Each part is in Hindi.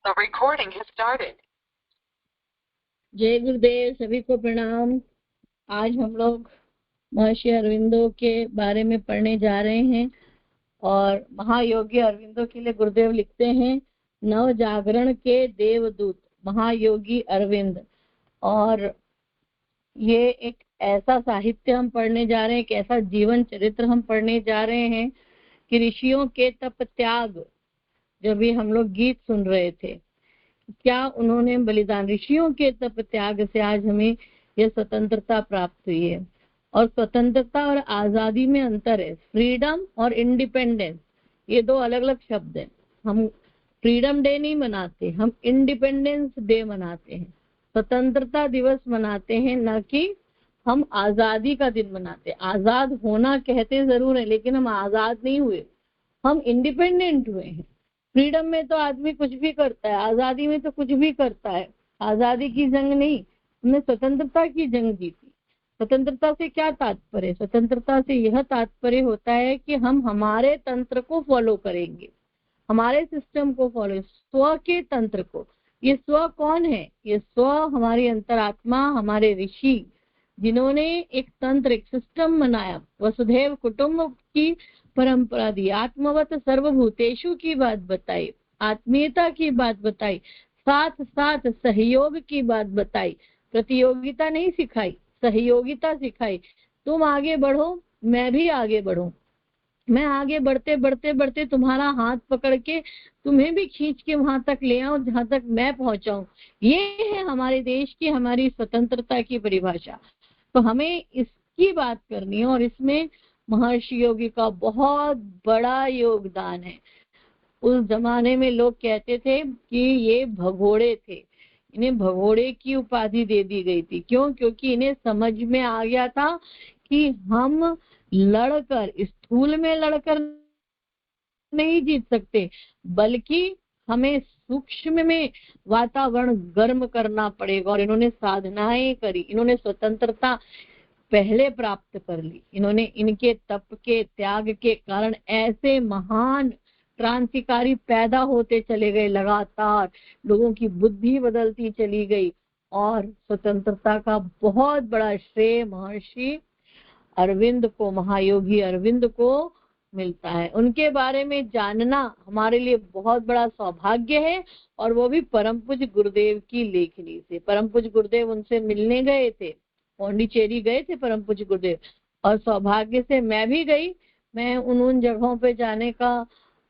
The recording has started. जय गुरुदेव, सभी को प्रणाम। आज हम लोग महर्षि अरविंदो के बारे में पढ़ने जा रहे हैं और महायोगी अरविंदो के लिए गुरुदेव लिखते हैं नव जागरण के देवदूत महायोगी अरविंद। और ये एक ऐसा साहित्य हम पढ़ने जा रहे हैं, एक ऐसा जीवन चरित्र हम पढ़ने जा रहे हैं कि ऋषियों के तप त्याग, जो भी हम लोग गीत सुन रहे थे, क्या उन्होंने बलिदान, ऋषियों के तप त्याग से आज हमें यह स्वतंत्रता प्राप्त हुई है। और स्वतंत्रता और आजादी में अंतर है। फ्रीडम और इंडिपेंडेंस ये दो अलग अलग शब्द हैं। हम फ्रीडम डे नहीं मनाते, हम इंडिपेंडेंस डे मनाते हैं, स्वतंत्रता दिवस मनाते हैं, न कि हम आजादी का दिन मनाते। आजाद होना कहते जरूर है, लेकिन हम आजाद नहीं हुए, हम इंडिपेंडेंट हुए हैं। फ्रीडम में तो आदमी कुछ भी करता है, आजादी में तो कुछ भी करता है। आजादी की जंग नहीं, हमने स्वतंत्रता की जंग जीती। स्वतंत्रता से क्या तात्पर्य? स्वतंत्रता से यह तात्पर्य होता है कि हम हमारे तंत्र को फॉलो करेंगे, हमारे सिस्टम को फॉलो, स्व के तंत्र को। ये स्व कौन है? ये स्व हमारी अंतरात्मा, हमारे ऋषि, जिन्होंने एक तंत्र, एक सिस्टम बनाया, वसुधैव कुटुंब की परंपरा दी, आत्मवत सर्वभूतेषु की बात बताई, आत्मीयता की बात बताई, साथ साथ सहयोग की बात बताई, प्रतियोगिता नहीं सिखाई, सहयोगिता सिखाई। तुम आगे बढ़ो, मैं भी आगे बढ़ूं, मैं आगे बढ़ते बढ़ते बढ़ते तुम्हारा हाथ पकड़ के तुम्हें भी खींच के वहां तक ले आऊं जहां तक मैं पहुंचाऊं। ये है हमारे देश की, हमारी स्वतंत्रता की परिभाषा। तो हमें इसकी बात करनी है और इसमें महर्षि योगी का बहुत बड़ा योगदान है। उस जमाने में लोग कहते थे कि ये भगोड़े थे, इन्हें भगोड़े की उपाधि दे दी गई थी। क्यों? क्योंकि इन्हें समझ में आ गया था कि हम लड़कर, स्थूल में लड़कर नहीं जीत सकते, बल्कि हमें सूक्ष्म में वातावरण गर्म करना पड़ेगा। और इन्होंने साधनाएं करी, इन्होंने स्वतंत्रता पहले प्राप्त कर ली। इन्होंने, इनके तप के त्याग के कारण ऐसे महान क्रांतिकारी पैदा होते चले गए, लगातार लोगों की बुद्धि बदलती चली गई। और स्वतंत्रता का बहुत बड़ा श्रेय महर्षि अरविंद को, महायोगी अरविंद को मिलता है। उनके बारे में जानना हमारे लिए बहुत बड़ा सौभाग्य है, और वो भी परम पूज्य गुरुदेव की लेखनी से। परम पूज्य गुरुदेव उनसे मिलने गए थे, पौंडीचेरी गए थे परम पूज्य गुरुदेव, और सौभाग्य से मैं भी गई। मैं उन जगहों पे जाने का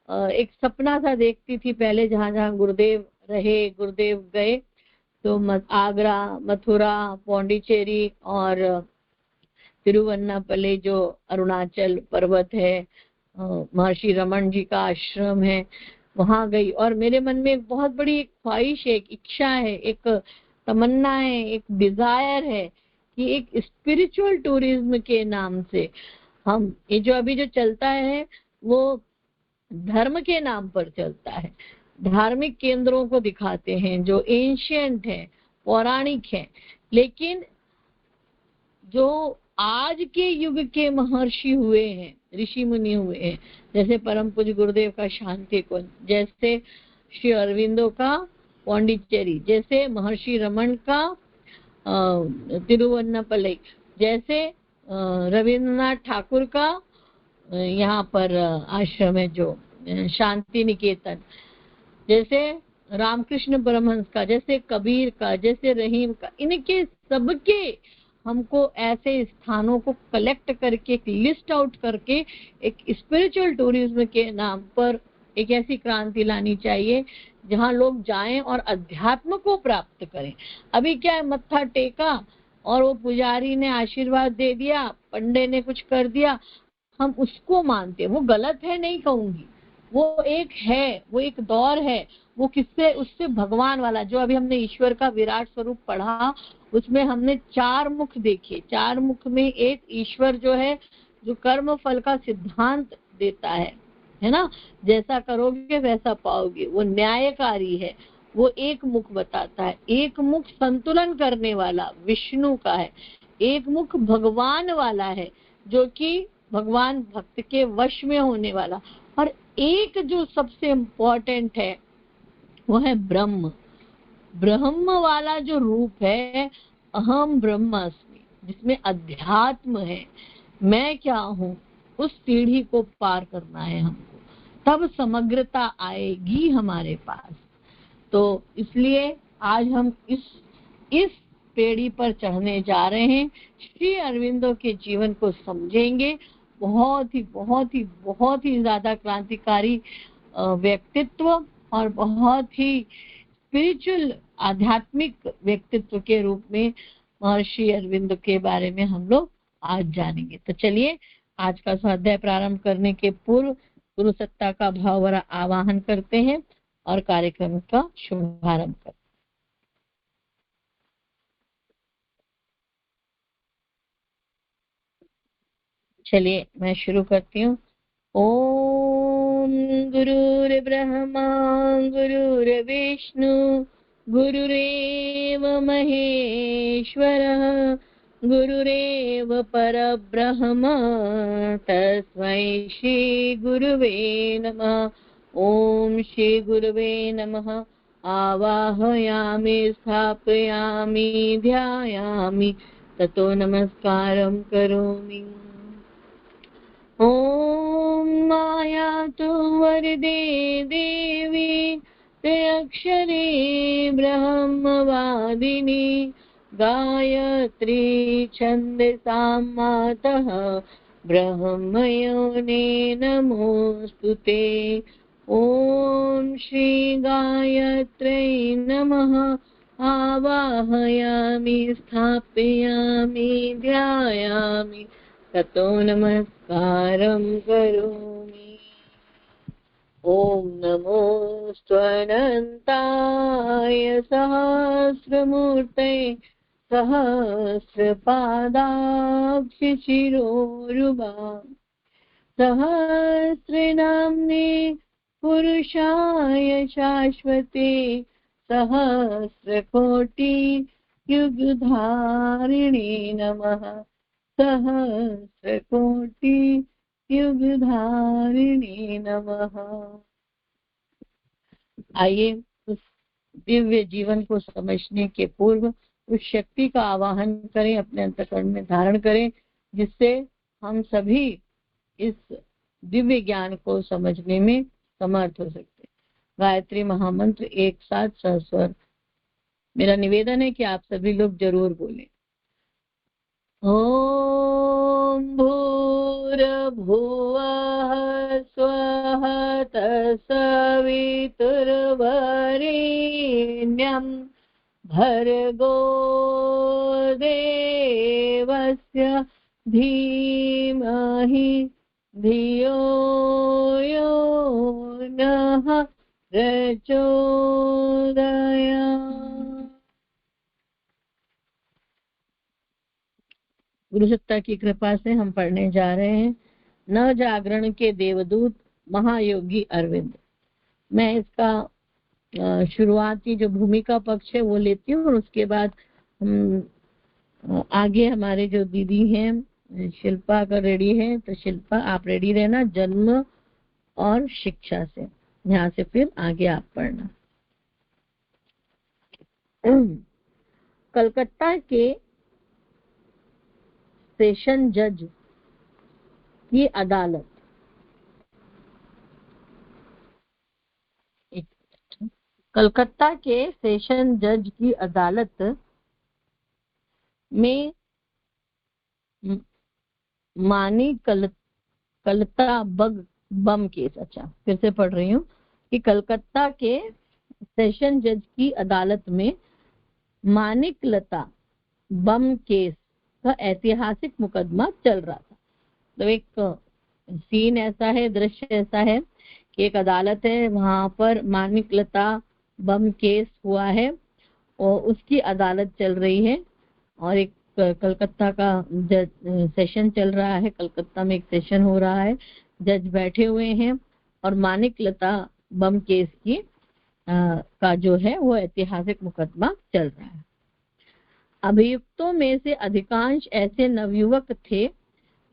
एक सपना सा देखती थी पहले, जहाँ जहाँ गुरुदेव रहे, गुरुदेव गए। तो आगरा, मथुरा, पौंडीचेरी और तिरुवन्नापल्ली जो अरुणाचल पर्वत है, महर्षि रमन जी का आश्रम है, वहां गई। और मेरे मन में एक बहुत बड़ी एक ख्वाहिश है, एक इच्छा है, एक तमन्ना है, एक डिजायर है कि एक स्पिरिचुअल टूरिज्म के नाम से हम, ये जो अभी जो चलता है वो धर्म के नाम पर चलता है, धार्मिक केंद्रों को दिखाते हैं जो एंशिएंट है, पौराणिक है। लेकिन जो आज के युग के महर्षि हुए हैं, ऋषि मुनि हुए हैं, जैसे परम पूज्य गुरुदेव का शांति कुंज, जैसे श्री अरविंदो का पौंडीचेरी, जैसे महर्षि रमन का तिरुवन्नापल्ली, जैसे रविन्द्रनाथ ठाकुर का यहाँ पर आश्रम है जो शांति निकेतन, जैसे रामकृष्ण परमहंस का, जैसे कबीर का, जैसे रहीम का, इनके सबके हमको ऐसे स्थानों को कलेक्ट करके, एक लिस्ट आउट करके, एक स्पिरिचुअल टूरिज्म के नाम पर एक ऐसी क्रांति लानी चाहिए जहां लोग जाएं और अध्यात्म को प्राप्त करें। अभी क्या है, मत्था टेका और वो पुजारी ने आशीर्वाद दे दिया, पंडे ने कुछ कर दिया, हम उसको मानते। वो गलत है नहीं कहूंगी, वो एक है, वो एक दौर है। वो किससे? उससे भगवान वाला, जो अभी हमने ईश्वर का विराट स्वरूप पढ़ा, उसमें हमने 4 मुख देखे। 4 मुख में एक ईश्वर जो है, जो कर्म फल का सिद्धांत देता है ना, जैसा करोगे वैसा पाओगे, वो न्यायकारी है, वो एक मुख बताता है। एक मुख संतुलन करने वाला विष्णु का है, एक मुख भगवान वाला है, जो कि भगवान भक्त के वश में होने वाला। और एक जो सबसे इम्पोर्टेंट है, वो है ब्रह्म। ब्रह्म वाला जो रूप है, अहम ब्रह्मास्मि, जिसमें अध्यात्म है, मैं क्या हूँ, उस सीढ़ी को पार करना है हमको, तब समग्रता आएगी हमारे पास। तो इसलिए आज हम इस पेड़ी पर चढ़ने जा रहे हैं, श्री अरविंदो के जीवन को समझेंगे। बहुत ही ज्यादा क्रांतिकारी व्यक्तित्व और बहुत ही स्पिरिचुअल, आध्यात्मिक व्यक्तित्व के रूप में महर्षि अरविंद के बारे में हम लोग आज जानेंगे। तो चलिए आज का स्वाध्याय प्रारंभ करने के पूर्व गुरु सत्ता का भाव भरा आवाहन करते हैं और कार्यक्रम का शुभारंभ करते हैं। चलिए मैं शुरू करती हूँ। ओम गुरुर्ब्रह्मा गुरुर्विष्णु गुरुरेव महेश्वरः गुरुरेव परब्रह्म तस्मै श्री गुरुवे नमः। ओम श्री गुरुवे नमः। आवाहयामि स्थापयामि ध्यायामि ततो नमस्कारं करोमि। ॐ मायातु वरदे देवी त्र्यक्षरे ब्रह्मवादिनी गायत्री छन्दसां मातः ब्रह्मयोने नमोऽस्तुते। ॐ श्री गायत्र्यै नमः। आवाहयामि स्थापयामि ध्यायामि ततो नमस्कारं करोमि। ॐ नमोऽस्त्वनन्ताय सहस्रमूर्तये सहस्रपादाक्षिशिरोरुबा सहस्रनाम्ने पुरुषाय शाश्वते सहस्रकोटि युगधारिणे नमः। सहस्रकोटि युगधारिणे नमः। आइए उस दिव्य जीवन को समझने के पूर्व उस शक्ति का आवाहन करें, अपने अंतःकरण में धारण करें, जिससे हम सभी इस दिव्य ज्ञान को समझने में समर्थ हो सकते हैं। गायत्री महामंत्र एक साथ सहस्वर। मेरा निवेदन है कि आप सभी लोग जरूर बोलें। ॐ भूर्भुवः स्वः तत्सवितुर्वरेण्यं भर्गो देवस्य धीमहि धियो यो नः प्रचोदयात्। गुरु सत्ता की कृपा से हम पढ़ने जा रहे हैं नव जागरण के देवदूत महायोगी अरविंद। मैं इसका शुरुआती जो भूमिका पक्ष है वो लेती हूँ और उसके बाद हम आगे हमारे जो दीदी हैं शिल्पा अगर रेडी है तो शिल्पा आप रेडी रहना, जन्म और शिक्षा से, यहाँ से फिर आगे आप पढ़ना। कलकत्ता के सेशन जज की अदालत, कलकत्ता के सेशन जज की अदालत में मानी कलता बम केस। अच्छा फिर से पढ़ रही हूँ कि कलकत्ता के सेशन जज की अदालत में मानिकलता बम केस का ऐतिहासिक मुकदमा चल रहा था। तो एक सीन ऐसा है, दृश्य ऐसा है कि एक अदालत है, वहां पर मानिकलता बम केस हुआ है और उसकी अदालत चल रही है और एक कलकत्ता का सेशन चल रहा है। कलकत्ता में एक सेशन हो रहा है, जज बैठे हुए हैं और मानिकलता बम केस की का जो है वो ऐतिहासिक मुकदमा चल रहा है। अभियुक्तों में से अधिकांश ऐसे नवयुवक थे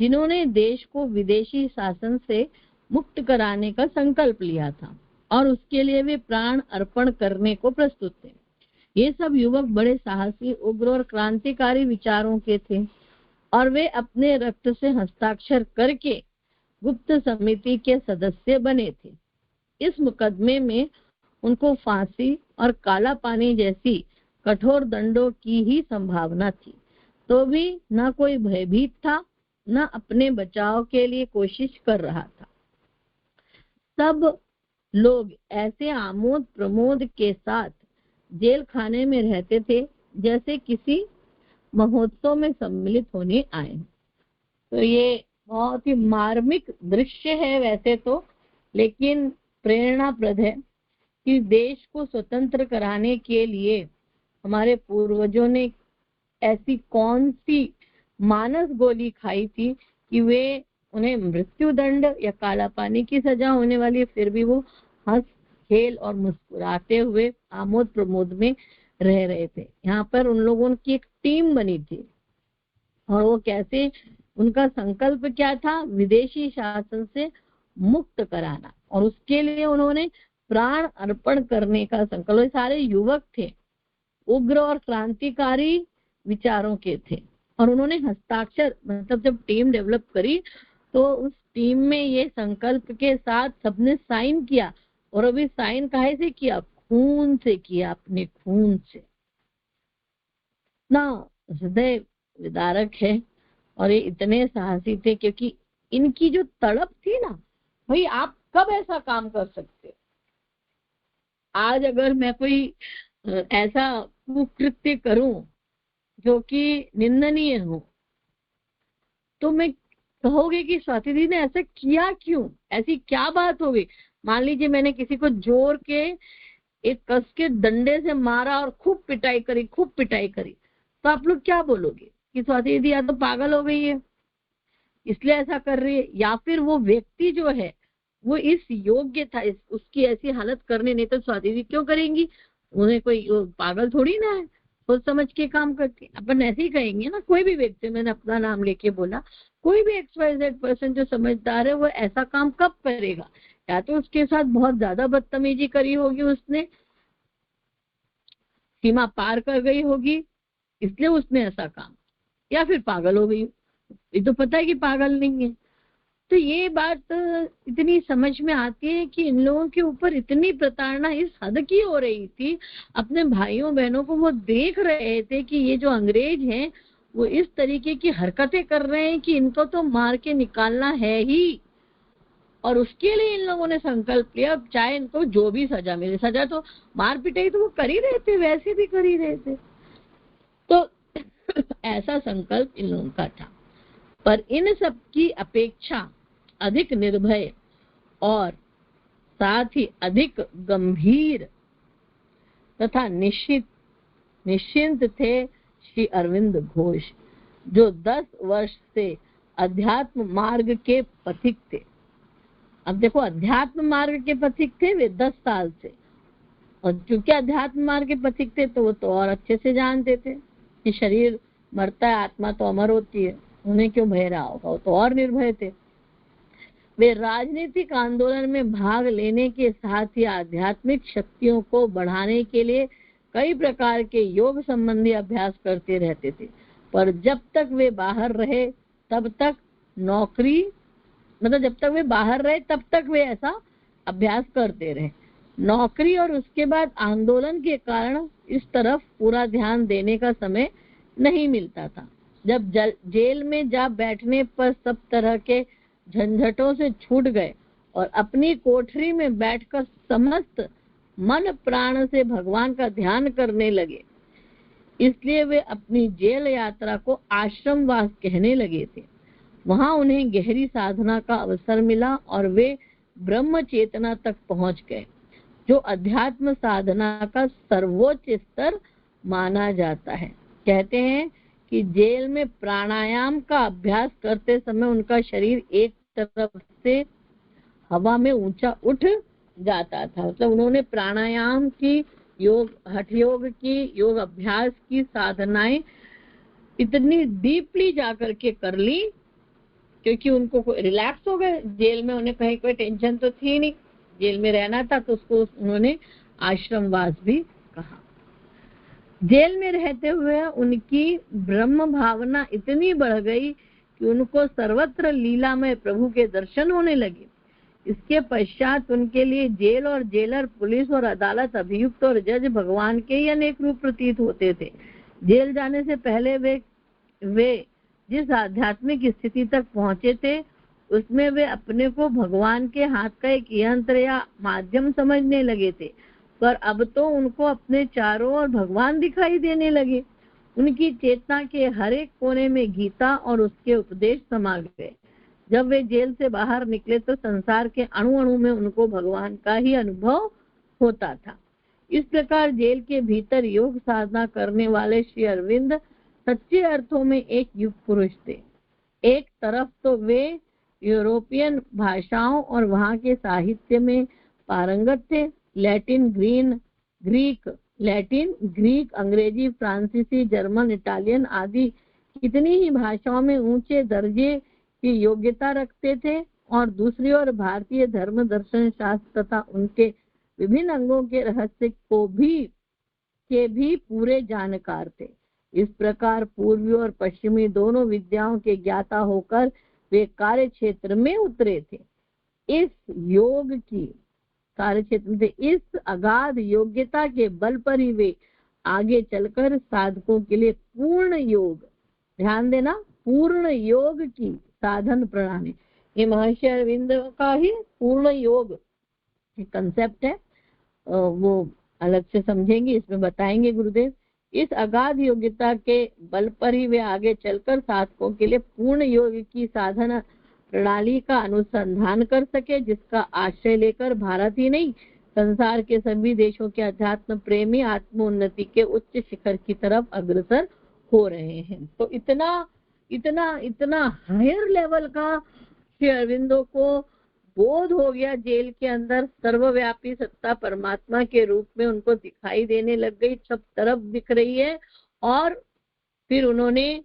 जिन्होंने देश को विदेशी शासन से मुक्त कराने का संकल्प लिया था और उसके लिए वे प्राण अर्पण करने को प्रस्तुत थे। ये सब युवक बड़े साहसी, उग्र और क्रांतिकारी विचारों के थे और वे अपने रक्त से हस्ताक्षर करके गुप्त समिति के सदस्य बने थे। इस मुकदमे में उनको फांसी और काला पानी जैसी कठोर दंडों की ही संभावना थी, तो भी न कोई भयभीत था, न अपने बचाव के लिए कोशिश कर रहा था। सब लोग ऐसे आमोद प्रमोद के साथ जेल खाने में रहते थे जैसे किसी महोत्सव में सम्मिलित होने आए। तो ये बहुत ही मार्मिक दृश्य है वैसे तो, लेकिन प्रेरणाप्रद है कि देश को स्वतंत्र कराने के लिए हमारे पूर्वजों ने ऐसी कौन सी मानस गोली खाई थी कि वे उन्हें मृत्यु दंड या काला पानी की सजा होने वाली है, फिर भी वो हंस खेल और मुस्कुराते हुए आमोद प्रमोद में रह रहे थे। यहाँ पर उन लोगों की एक टीम बनी थी और वो कैसे, उनका संकल्प क्या था, विदेशी शासन से मुक्त कराना, और उसके लिए उन्होंने प्राण अर्पण करने का संकल्प। सारे युवक थे, उग्र और क्रांतिकारी विचारों के थे, और उन्होंने हस्ताक्षर, मतलब जब टीम डेवलप करी तो उस टीम में ये संकल्प के साथ सबने साइन किया। और अभी साइन काहे से किया? खून से किया, अपने खून से। ना हृदय विदारक है। और ये इतने साहसी थे क्योंकि इनकी जो तड़प थी ना, भाई आप कब ऐसा काम कर सकते हो? आज अगर मैं कोई ऐसा कुकृत्य करूं जो कि निंदनीय हो, तो मैं कहोगे कि स्वाति दी ने ऐसा किया क्यों, ऐसी क्या बात हो गई? मान लीजिए मैंने किसी को जोर के एक कस के डंडे से मारा और खूब पिटाई करी, तो आप लोग क्या बोलोगे कि स्वाति दीदी या तो पागल हो गई है इसलिए ऐसा कर रही है, या फिर वो व्यक्ति जो है वो इस योग्य था उसकी ऐसी हालत करने, नहीं तो स्वाति दीदी क्यों करेंगी? उन्हें कोई पागल थोड़ी ना है, सोच समझ के काम करती। अपन ऐसे ही कहेंगे ना, कोई भी व्यक्ति, मैंने अपना नाम लेके बोला, कोई भी XYZ पर्सन जो समझदार है वो ऐसा काम कब करेगा? या तो उसके साथ बहुत ज्यादा बदतमीजी करी होगी, उसने सीमा पार कर गई होगी इसलिए उसने ऐसा काम, या फिर पागल हो गई। ये तो पता है कि पागल नहीं है। तो ये बात इतनी समझ में आती है कि इन लोगों के ऊपर इतनी प्रताड़ना इस हद की हो रही थी, अपने भाइयों बहनों को वो देख रहे थे कि ये जो अंग्रेज हैं वो इस तरीके की हरकतें कर रहे हैं कि इनको तो मार के निकालना है ही। और उसके लिए इन लोगों ने संकल्प लिया, चाहे इनको जो भी सजा मिले, सजा तो मार पिटाई तो वो कर ही रहे थे, वैसे भी कर ही रहे थे। तो ऐसा संकल्प इन लोगों का था। पर इन सब की अपेक्षा अधिक निर्भय और साथ ही अधिक गंभीर तथा निश्चिंत थे श्री अरविंद घोष, जो 10 वर्ष से अध्यात्म मार्ग के पथिक थे। अब देखो, अध्यात्म मार्ग के पथिक थे वे 10 साल से, और क्योंकि अध्यात्म मार्ग के पथिक थे तो वो तो और अच्छे से जानते थे कि शरीर मरता है, आत्मा तो अमर होती है, उन्हें क्यों भय रहा होगा, वो तो और निर्भय थे। वे राजनीतिक आंदोलन में भाग लेने के साथ ही आध्यात्मिक शक्तियों को बढ़ाने के लिए कई प्रकार के योग संबंधी अभ्यास करते रहते थे। पर जब तक वे बाहर रहे तब तक नौकरी, मतलब जब तक वे बाहर रहे तब तक वे ऐसा अभ्यास करते रहे। नौकरी और उसके बाद आंदोलन के कारण इस तरफ पूरा ध्यान देने का समय नहीं मिलता था। जब जेल में जा बैठने पर सब तरह के झंझटों से छूट गए और अपनी कोठरी में बैठकर समस्त मन प्राण से भगवान का ध्यान करने लगे, इसलिए वे अपनी जेल यात्रा को आश्रमवास कहने लगे थे। वहां उन्हें गहरी साधना का अवसर मिला और वे ब्रह्म चेतना तक पहुंच गए, जो अध्यात्म साधना का सर्वोच्च स्तर माना जाता है। कहते हैं कि जेल में प्राणायाम का अभ्यास करते समय उनका शरीर एक तरफ से हवा में ऊंचा उठ जाता था। मतलब उन्होंने प्राणायाम की, योग, हठ योग की, योग अभ्यास की साधनाएं इतनी डीपली जाकर के कर ली क्योंकि उनको रिलैक्स हो गए जेल में, उन्हें कहीं कोई टेंशन तो थी नहीं। जेल में रहना था तो उसको उन्होंने आश्रमवास भी कहा। जेल में रहते हुए उनकी ब्रह्म भावना इतनी बढ़ गई कि उनको सर्वत्र लीलामय प्रभु के दर्शन होने लगे। इसके पश्चात उनके लिए जेल और जेलर, पुलिस और अदालत, अभियुक्त और जज भगवान के ही अनेक रूप प्रतीत होते थे। जेल जाने से पहले वे जिस आध्यात्मिक स्थिति तक पहुंचे थे उसमें वे अपने को भगवान के हाथ का एक यंत्र या माध्यम समझने लगे थे, पर अब तो उनको अपने चारों ओर भगवान दिखाई देने लगे। उनकी चेतना के हर एक कोने में गीता और उसके उपदेश समा गए। जब वे जेल से बाहर निकले तो संसार के अणु अणु में उनको भगवान का ही अनुभव होता था। इस प्रकार जेल के भीतर योग साधना करने वाले श्री अरविंद सच्चे अर्थों में एक युग पुरुष थे। एक तरफ तो वे यूरोपियन भाषाओं और वहां के साहित्य में पारंगत थे। लैटिन, ग्रीक, अंग्रेजी, फ्रांसीसी, जर्मन, इटालियन आदि कितनी ही भाषाओं में ऊंचे दर्जे की योग्यता रखते थे, और दूसरी ओर भारतीय धर्म, दर्शन, शास्त्र तथा उनके विभिन्न अंगों के रहस्य के भी पूरे जानकार थे। इस प्रकार पूर्वी और पश्चिमी दोनों विद्याओं के ज्ञाता होकर वे कार्य क्षेत्र में उतरे थे। इस योग की कार्य क्षेत्र में इस अगाध योग्यता के बल पर ही वे आगे चलकर साधकों के लिए पूर्ण योग, ध्यान देना, पूर्ण योग की साधन प्रणाली, ये महर्षि अरविंद का ही पूर्ण योग कंसेप्ट है, वो अलग से समझेंगे, इसमें बताएंगे गुरुदेव। इस अगाध योग्यता के बल पर ही वे आगे चलकर साधकों के लिए पूर्ण योग की साधना प्रणाली का अनुसंधान कर सके, जिसका आश्रय लेकर भारत ही नहीं संसार के सभी देशों के अध्यात्म प्रेमी आत्मोन्नति के उच्च शिखर की तरफ अग्रसर हो रहे हैं। तो इतना इतना इतना हायर लेवल का श्री अरविंदो को बोध हो गया। जेल के अंदर सर्वव्यापी सत्ता परमात्मा के रूप में उनको दिखाई देने लग गई, सब तरफ दिख रही है, और फिर उन्होंने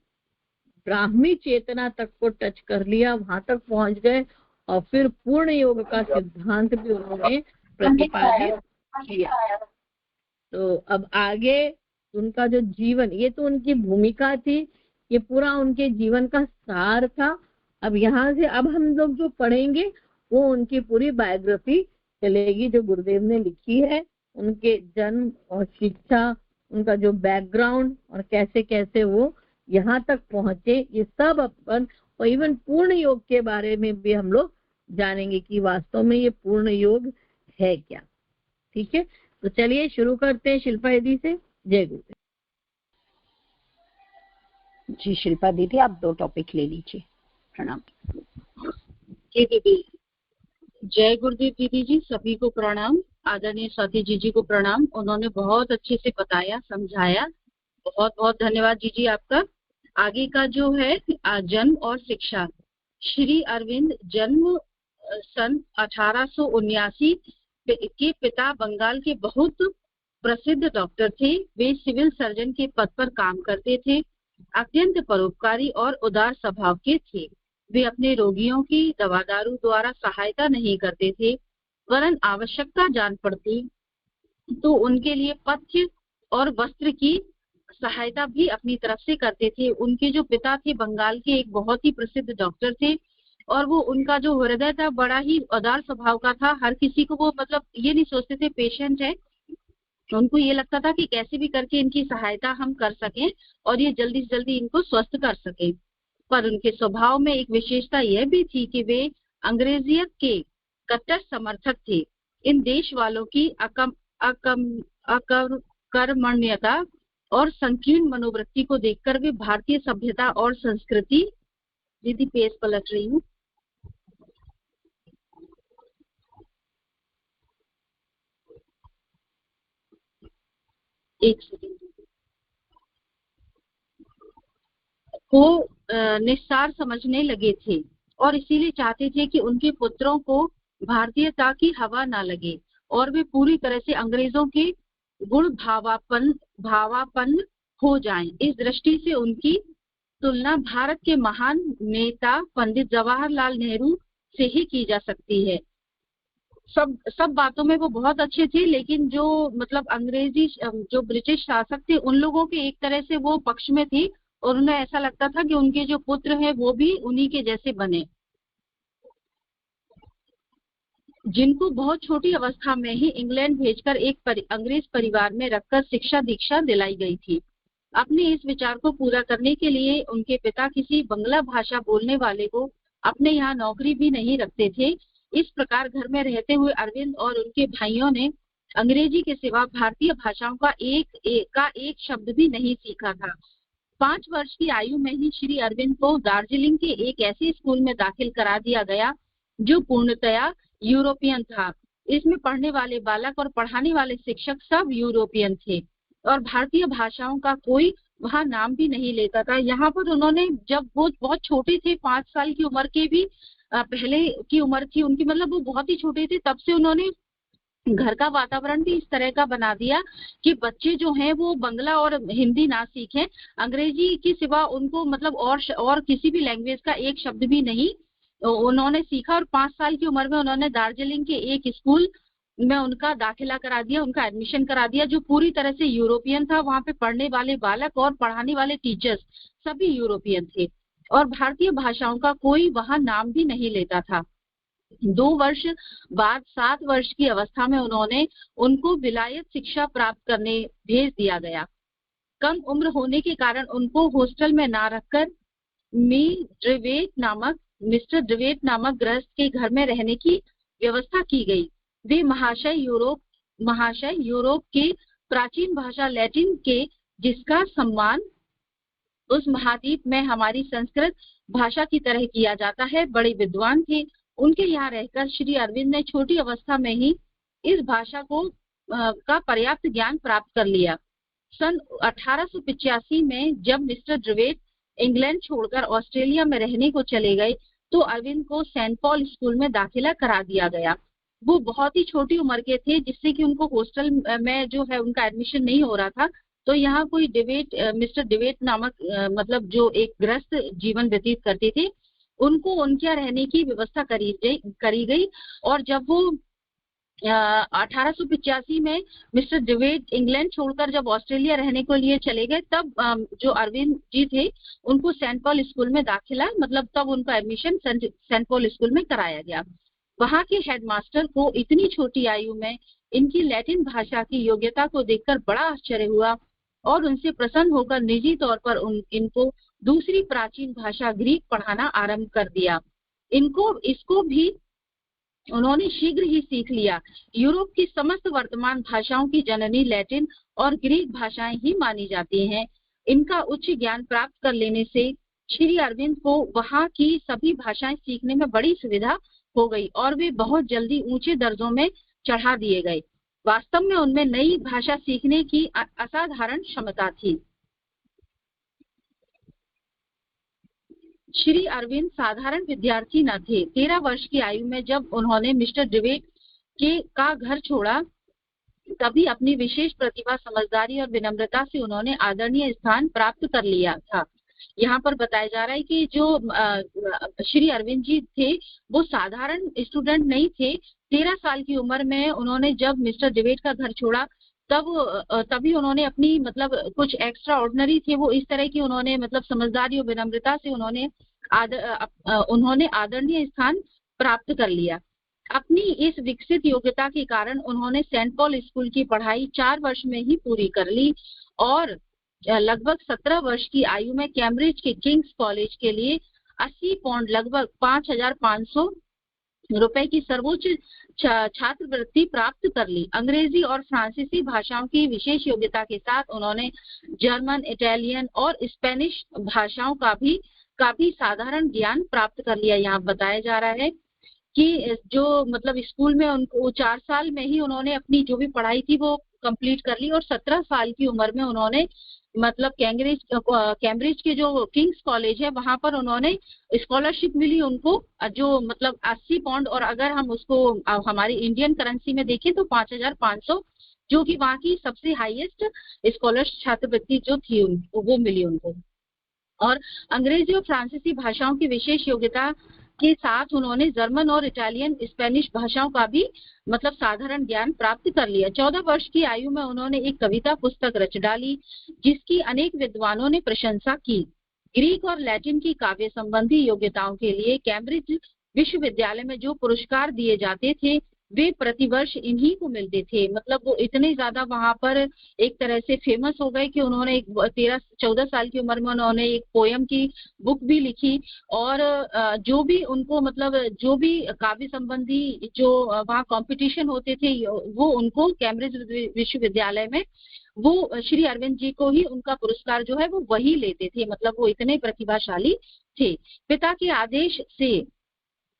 ब्राह्मी चेतना तक को टच कर लिया, वहां तक पहुंच गए, और फिर पूर्ण योग का सिद्धांत भी उन्होंने प्रतिपादित किया। तो अब आगे उनका जो जीवन, ये तो उनकी भूमिका थी, ये पूरा उनके जीवन का सार था। अब यहाँ से अब हम लोग जो पढ़ेंगे वो उनकी पूरी बायोग्राफी चलेगी जो गुरुदेव ने लिखी है, उनके जन्म और शिक्षा, उनका जो बैकग्राउंड और कैसे कैसे वो यहाँ तक पहुंचे, ये सब अपन, और इवन पूर्ण योग के बारे में भी हम लोग जानेंगे कि वास्तव में ये पूर्ण योग है क्या। ठीक है, तो चलिए शुरू करते हैं शिल्पा दीदी से। जय गुरुदेव। जी शिल्पा दीदी, आप 2 टॉपिक ले लीजिए। प्रणाम। जी दीदी, जय गुरुदेव दीदी जी, सभी को प्रणाम। आदरणीय स्वाति जी को प्रणाम, उन्होंने बहुत अच्छे से बताया, समझाया, बहुत बहुत धन्यवाद जी आपका। आगे का जो है जन्म और शिक्षा। श्री अरविंद जन्म सन 1879 के पिता बंगाल के बहुत प्रसिद्ध डॉक्टर थे। वे सिविल सर्जन के पद पर काम करते थे। अत्यंत परोपकारी और उदार स्वभाव के थे। वे अपने रोगियों की दवा दारू द्वारा सहायता नहीं करते थे, वरन आवश्यकता जान पड़ती तो उनके लिए पथ्य और वस्त्र की सहायता भी अपनी तरफ से करते थे। उनके जो पिता थे बंगाल के एक बहुत ही प्रसिद्ध डॉक्टर थे, और वो उनका जो हृदय था बड़ा ही उदार स्वभाव का था। हर किसी को वो मतलब ये नहीं सोचते थे पेशेंट है, उनको ये लगता था कि कैसे भी करके इनकी सहायता हम कर सकें और ये जल्दी से जल्दी इनको स्वस्थ कर सकें। पर उनके स्वभाव में एक विशेषता यह भी थी कि वे अंग्रेजियत के कट्टर समर्थक थे। इन देश वालों की अकर्मण्यता और संकीर्ण मनोवृत्ति को देखकर वे भारतीय सभ्यता और संस्कृति, दीदी पेज पलट रही हूँ, एक सेकंड, को निस्सार समझने लगे थे और इसीलिए चाहते थे कि उनके पुत्रों को भारतीयता की हवा ना लगे और वे पूरी तरह से अंग्रेजों के गुण भावापन्न हो जाएं। इस दृष्टि से उनकी तुलना भारत के महान नेता पंडित जवाहरलाल नेहरू से ही की जा सकती है। सब बातों में वो बहुत अच्छे थे, लेकिन जो मतलब अंग्रेजी जो ब्रिटिश शासक थे उन लोगों के एक तरह से वो पक्ष में थे और उन्हें ऐसा लगता था कि उनके जो पुत्र हैं वो भी उन्हीं के जैसे बने, जिनको बहुत छोटी अवस्था में ही इंग्लैंड भेजकर एक अंग्रेज परिवार में रखकर शिक्षा दीक्षा दिलाई गई थी। अपने इस विचार को पूरा करने के लिए उनके पिता किसी बंगला भाषा बोलने वाले को अपने यहाँ नौकरी भी नहीं रखते थे। इस प्रकार घर में रहते हुए अरविंद और उनके भाइयों ने अंग्रेजी के सिवा भारतीय भाषाओं का एक शब्द भी नहीं सीखा था। 5 वर्ष की आयु में ही श्री अरविंद को दार्जिलिंग के एक ऐसे स्कूल में दाखिल करा दिया गया जो पूर्णतया यूरोपियन था। इसमें पढ़ने वाले बालक और पढ़ाने वाले शिक्षक सब यूरोपियन थे और भारतीय भाषाओं का कोई वहाँ नाम भी नहीं लेता था। यहाँ पर उन्होंने, जब वो बहुत छोटे थे, 5 साल की उम्र के भी पहले की उम्र थी उनकी, मतलब वो बहुत ही छोटे थे, तब से उन्होंने घर का वातावरण भी इस तरह का बना दिया कि बच्चे जो हैं वो बंगला और हिंदी ना सीखें, अंग्रेजी के सिवा उनको मतलब और किसी भी लैंग्वेज का एक शब्द भी नहीं उन्होंने सीखा। और 5 साल की उम्र में उन्होंने दार्जिलिंग के एक स्कूल में उनका दाखिला करा दिया, उनका एडमिशन करा दिया, जो पूरी तरह से यूरोपियन था। वहाँ पे पढ़ने वाले बालक और पढ़ाने वाले टीचर्स सभी यूरोपियन थे और भारतीय भाषाओं का कोई वहाँ नाम भी नहीं लेता था। 2 वर्ष बाद 7 वर्ष की अवस्था में उनको विलायत शिक्षा प्राप्त करने भेज दिया गया। कम उम्र होने के कारण उनको हॉस्टल में ना रखकर मिस्टर ड्रेवेट नामक गृहस्थ के घर में रहने की व्यवस्था की गई। वे महाशय यूरोप के प्राचीन भाषा लैटिन के, जिसका सम्मान उस महाद्वीप में हमारी संस्कृत भाषा की तरह किया जाता है, बड़े विद्वान थे। उनके यहाँ रहकर श्री अरविंद ने छोटी अवस्था में ही इस भाषा का पर्याप्त ज्ञान प्राप्त कर लिया। सन 1885 में जब मिस्टर ड्रेवेट इंग्लैंड छोड़कर ऑस्ट्रेलिया में रहने को चले गए तो अरविंद को सेंट पॉल स्कूल में दाखिला करा दिया गया। वो बहुत ही छोटी उम्र के थे, जिससे कि उनको हॉस्टल में जो है उनका एडमिशन नहीं हो रहा था। तो यहाँ कोई मिस्टर डिवेट नामक मतलब जो एक गृहस्थ जीवन व्यतीत करते थे, उनको उनके यहाँ रहने की व्यवस्था करी गई। और जब वो 1885 में मिस्टर डिवेट इंग्लैंड छोड़कर जब ऑस्ट्रेलिया रहने के लिए चले गए, तब जो अरविंद जी थे उनको सेंट पॉल स्कूल में दाखिला, मतलब तब उनका एडमिशन सेंट पॉल स्कूल में कराया गया। वहाँ के हेडमास्टर को इतनी छोटी आयु में इनकी लैटिन भाषा की योग्यता को देखकर बड़ा आश्चर्य हुआ और उनसे प्रसन्न होकर निजी तौर पर इनको दूसरी प्राचीन भाषा ग्रीक पढ़ाना आरंभ कर दिया। इसको भी उन्होंने शीघ्र ही सीख लिया। यूरोप की समस्त वर्तमान भाषाओं की जननी लैटिन और ग्रीक भाषाएं ही मानी जाती हैं। इनका उच्च ज्ञान प्राप्त कर लेने से श्री अरविंद को वहाँ की सभी भाषाएं सीखने में बड़ी सुविधा हो गई और वे बहुत जल्दी ऊंचे दर्जों में चढ़ा दिए गए। वास्तव में उनमें नई भाषा सीखने की असाधारण क्षमता थी। श्री अरविंद साधारण विद्यार्थी न थे। 13 वर्ष की आयु में जब उन्होंने मिस्टर डिवेट का घर छोड़ा, तभी अपनी विशेष प्रतिभा, समझदारी और विनम्रता से उन्होंने आदरणीय स्थान प्राप्त कर लिया था। यहाँ पर बताया जा रहा है कि जो श्री अरविंद जी थे वो साधारण स्टूडेंट नहीं थे। 13 साल की उम्र में उन्होंने जब मिस्टर डिवेट का घर छोड़ा तभी उन्होंने अपनी मतलब कुछ एक्स्ट्रा ऑर्डिनरी थे वो इस तरह की उन्होंने मतलब समझदारी और विनम्रता से उन्होंने आदरणीय स्थान प्राप्त कर लिया। अपनी इस विकसित योग्यता के कारण उन्होंने सेंट पॉल स्कूल की पढ़ाई 4 वर्ष में ही पूरी कर ली और लगभग 17 वर्ष की आयु में कैम्ब्रिज के किंग्स कॉलेज के लिए 80 पाउंड लगभग 5,500 रुपए की सर्वोच्च छात्रवृत्ति प्राप्त कर ली। अंग्रेजी और फ्रांसीसी भाषाओं की विशेष योग्यता के साथ उन्होंने जर्मन, इटालियन और स्पेनिश भाषाओं का भी साधारण ज्ञान प्राप्त कर लिया। यहाँ बताया जा रहा है कि जो मतलब स्कूल में उनको 4 साल में ही उन्होंने अपनी जो भी पढ़ाई थी वो कंप्लीट कर ली और 17 साल की उम्र में उन्होंने मतलब कैम्ब्रिज के जो किंग्स कॉलेज है वहां पर उन्होंने स्कॉलरशिप मिली उनको, जो मतलब 80 पाउंड और अगर हम उसको हमारी इंडियन करेंसी में देखें तो 5,500, जो कि वहाँ की सबसे हाईएस्ट स्कॉलरशिप छात्रवृत्ति जो थी वो मिली उनको। और अंग्रेजी और फ्रांसीसी भाषाओं की विशेष योग्यता के साथ उन्होंने जर्मन और इटालियन स्पेनिश भाषाओं का भी मतलब साधारण ज्ञान प्राप्त कर लिया। 14 वर्ष की आयु में उन्होंने एक कविता पुस्तक रच डाली जिसकी अनेक विद्वानों ने प्रशंसा की। ग्रीक और लैटिन की काव्य संबंधी योग्यताओं के लिए कैम्ब्रिज विश्वविद्यालय में जो पुरस्कार दिए जाते थे वे प्रतिवर्ष इन्हीं को मिलते थे। मतलब वो इतने ज्यादा वहां पर एक तरह से फेमस हो गए कि उन्होंने 13-14 साल की उम्र में उन्होंने एक पोयम की बुक भी लिखी और जो भी उनको मतलब जो भी काव्य संबंधी जो वहाँ कंपटीशन होते थे वो उनको कैम्ब्रिज विश्वविद्यालय में वो श्री अरविंद जी को ही उनका पुरस्कार जो है वो वही लेते थे। मतलब वो इतने प्रतिभाशाली थे। पिता के आदेश से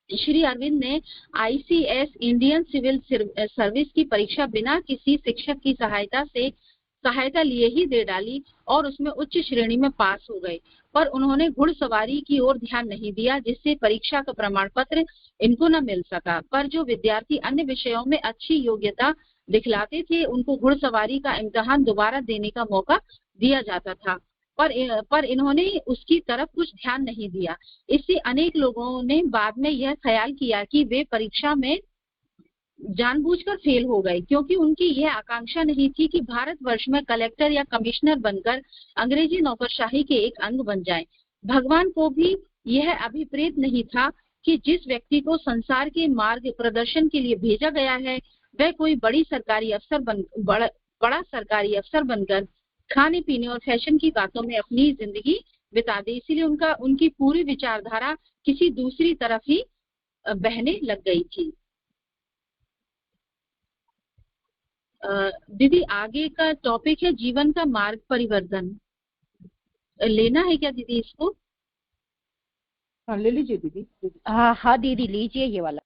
श्री अरविंद ने ICS इंडियन सिविल सर्विस की परीक्षा बिना किसी शिक्षक की सहायता लिए ही दे डाली और उसमें उच्च श्रेणी में पास हो गए। पर उन्होंने घुड़सवारी की ओर ध्यान नहीं दिया जिससे परीक्षा का प्रमाण पत्र इनको न मिल सका। पर जो विद्यार्थी अन्य विषयों में अच्छी योग्यता दिखलाते थे उनको घुड़सवारी का इम्तिहान दोबारा देने का मौका दिया जाता था। पर इन्होंने उसकी तरफ कुछ ध्यान नहीं दिया। इससे अनेक लोगों ने बाद में यह ख्याल किया कि वे परीक्षा में जानबूझकर फेल हो गए क्योंकि उनकी यह आकांक्षा नहीं थी कि भारतवर्ष में कलेक्टर या कमिश्नर बनकर अंग्रेजी नौकरशाही के एक अंग बन जाएं। भगवान को भी यह अभिप्रेत नहीं था कि जिस व्यक्ति को संसार के मार्ग प्रदर्शन के लिए भेजा गया है वह कोई बड़ा सरकारी अफसर बनकर खाने पीने और फैशन की बातों में अपनी जिंदगी बिता दे। इसलिए उनकी पूरी विचारधारा किसी दूसरी तरफ ही बहने लग गई थी। दीदी आगे का टॉपिक है जीवन का मार्ग परिवर्तन। लेना है क्या दीदी इसको? हाँ ले लीजिए दीदी। हाँ दीदी लीजिए ये वाला।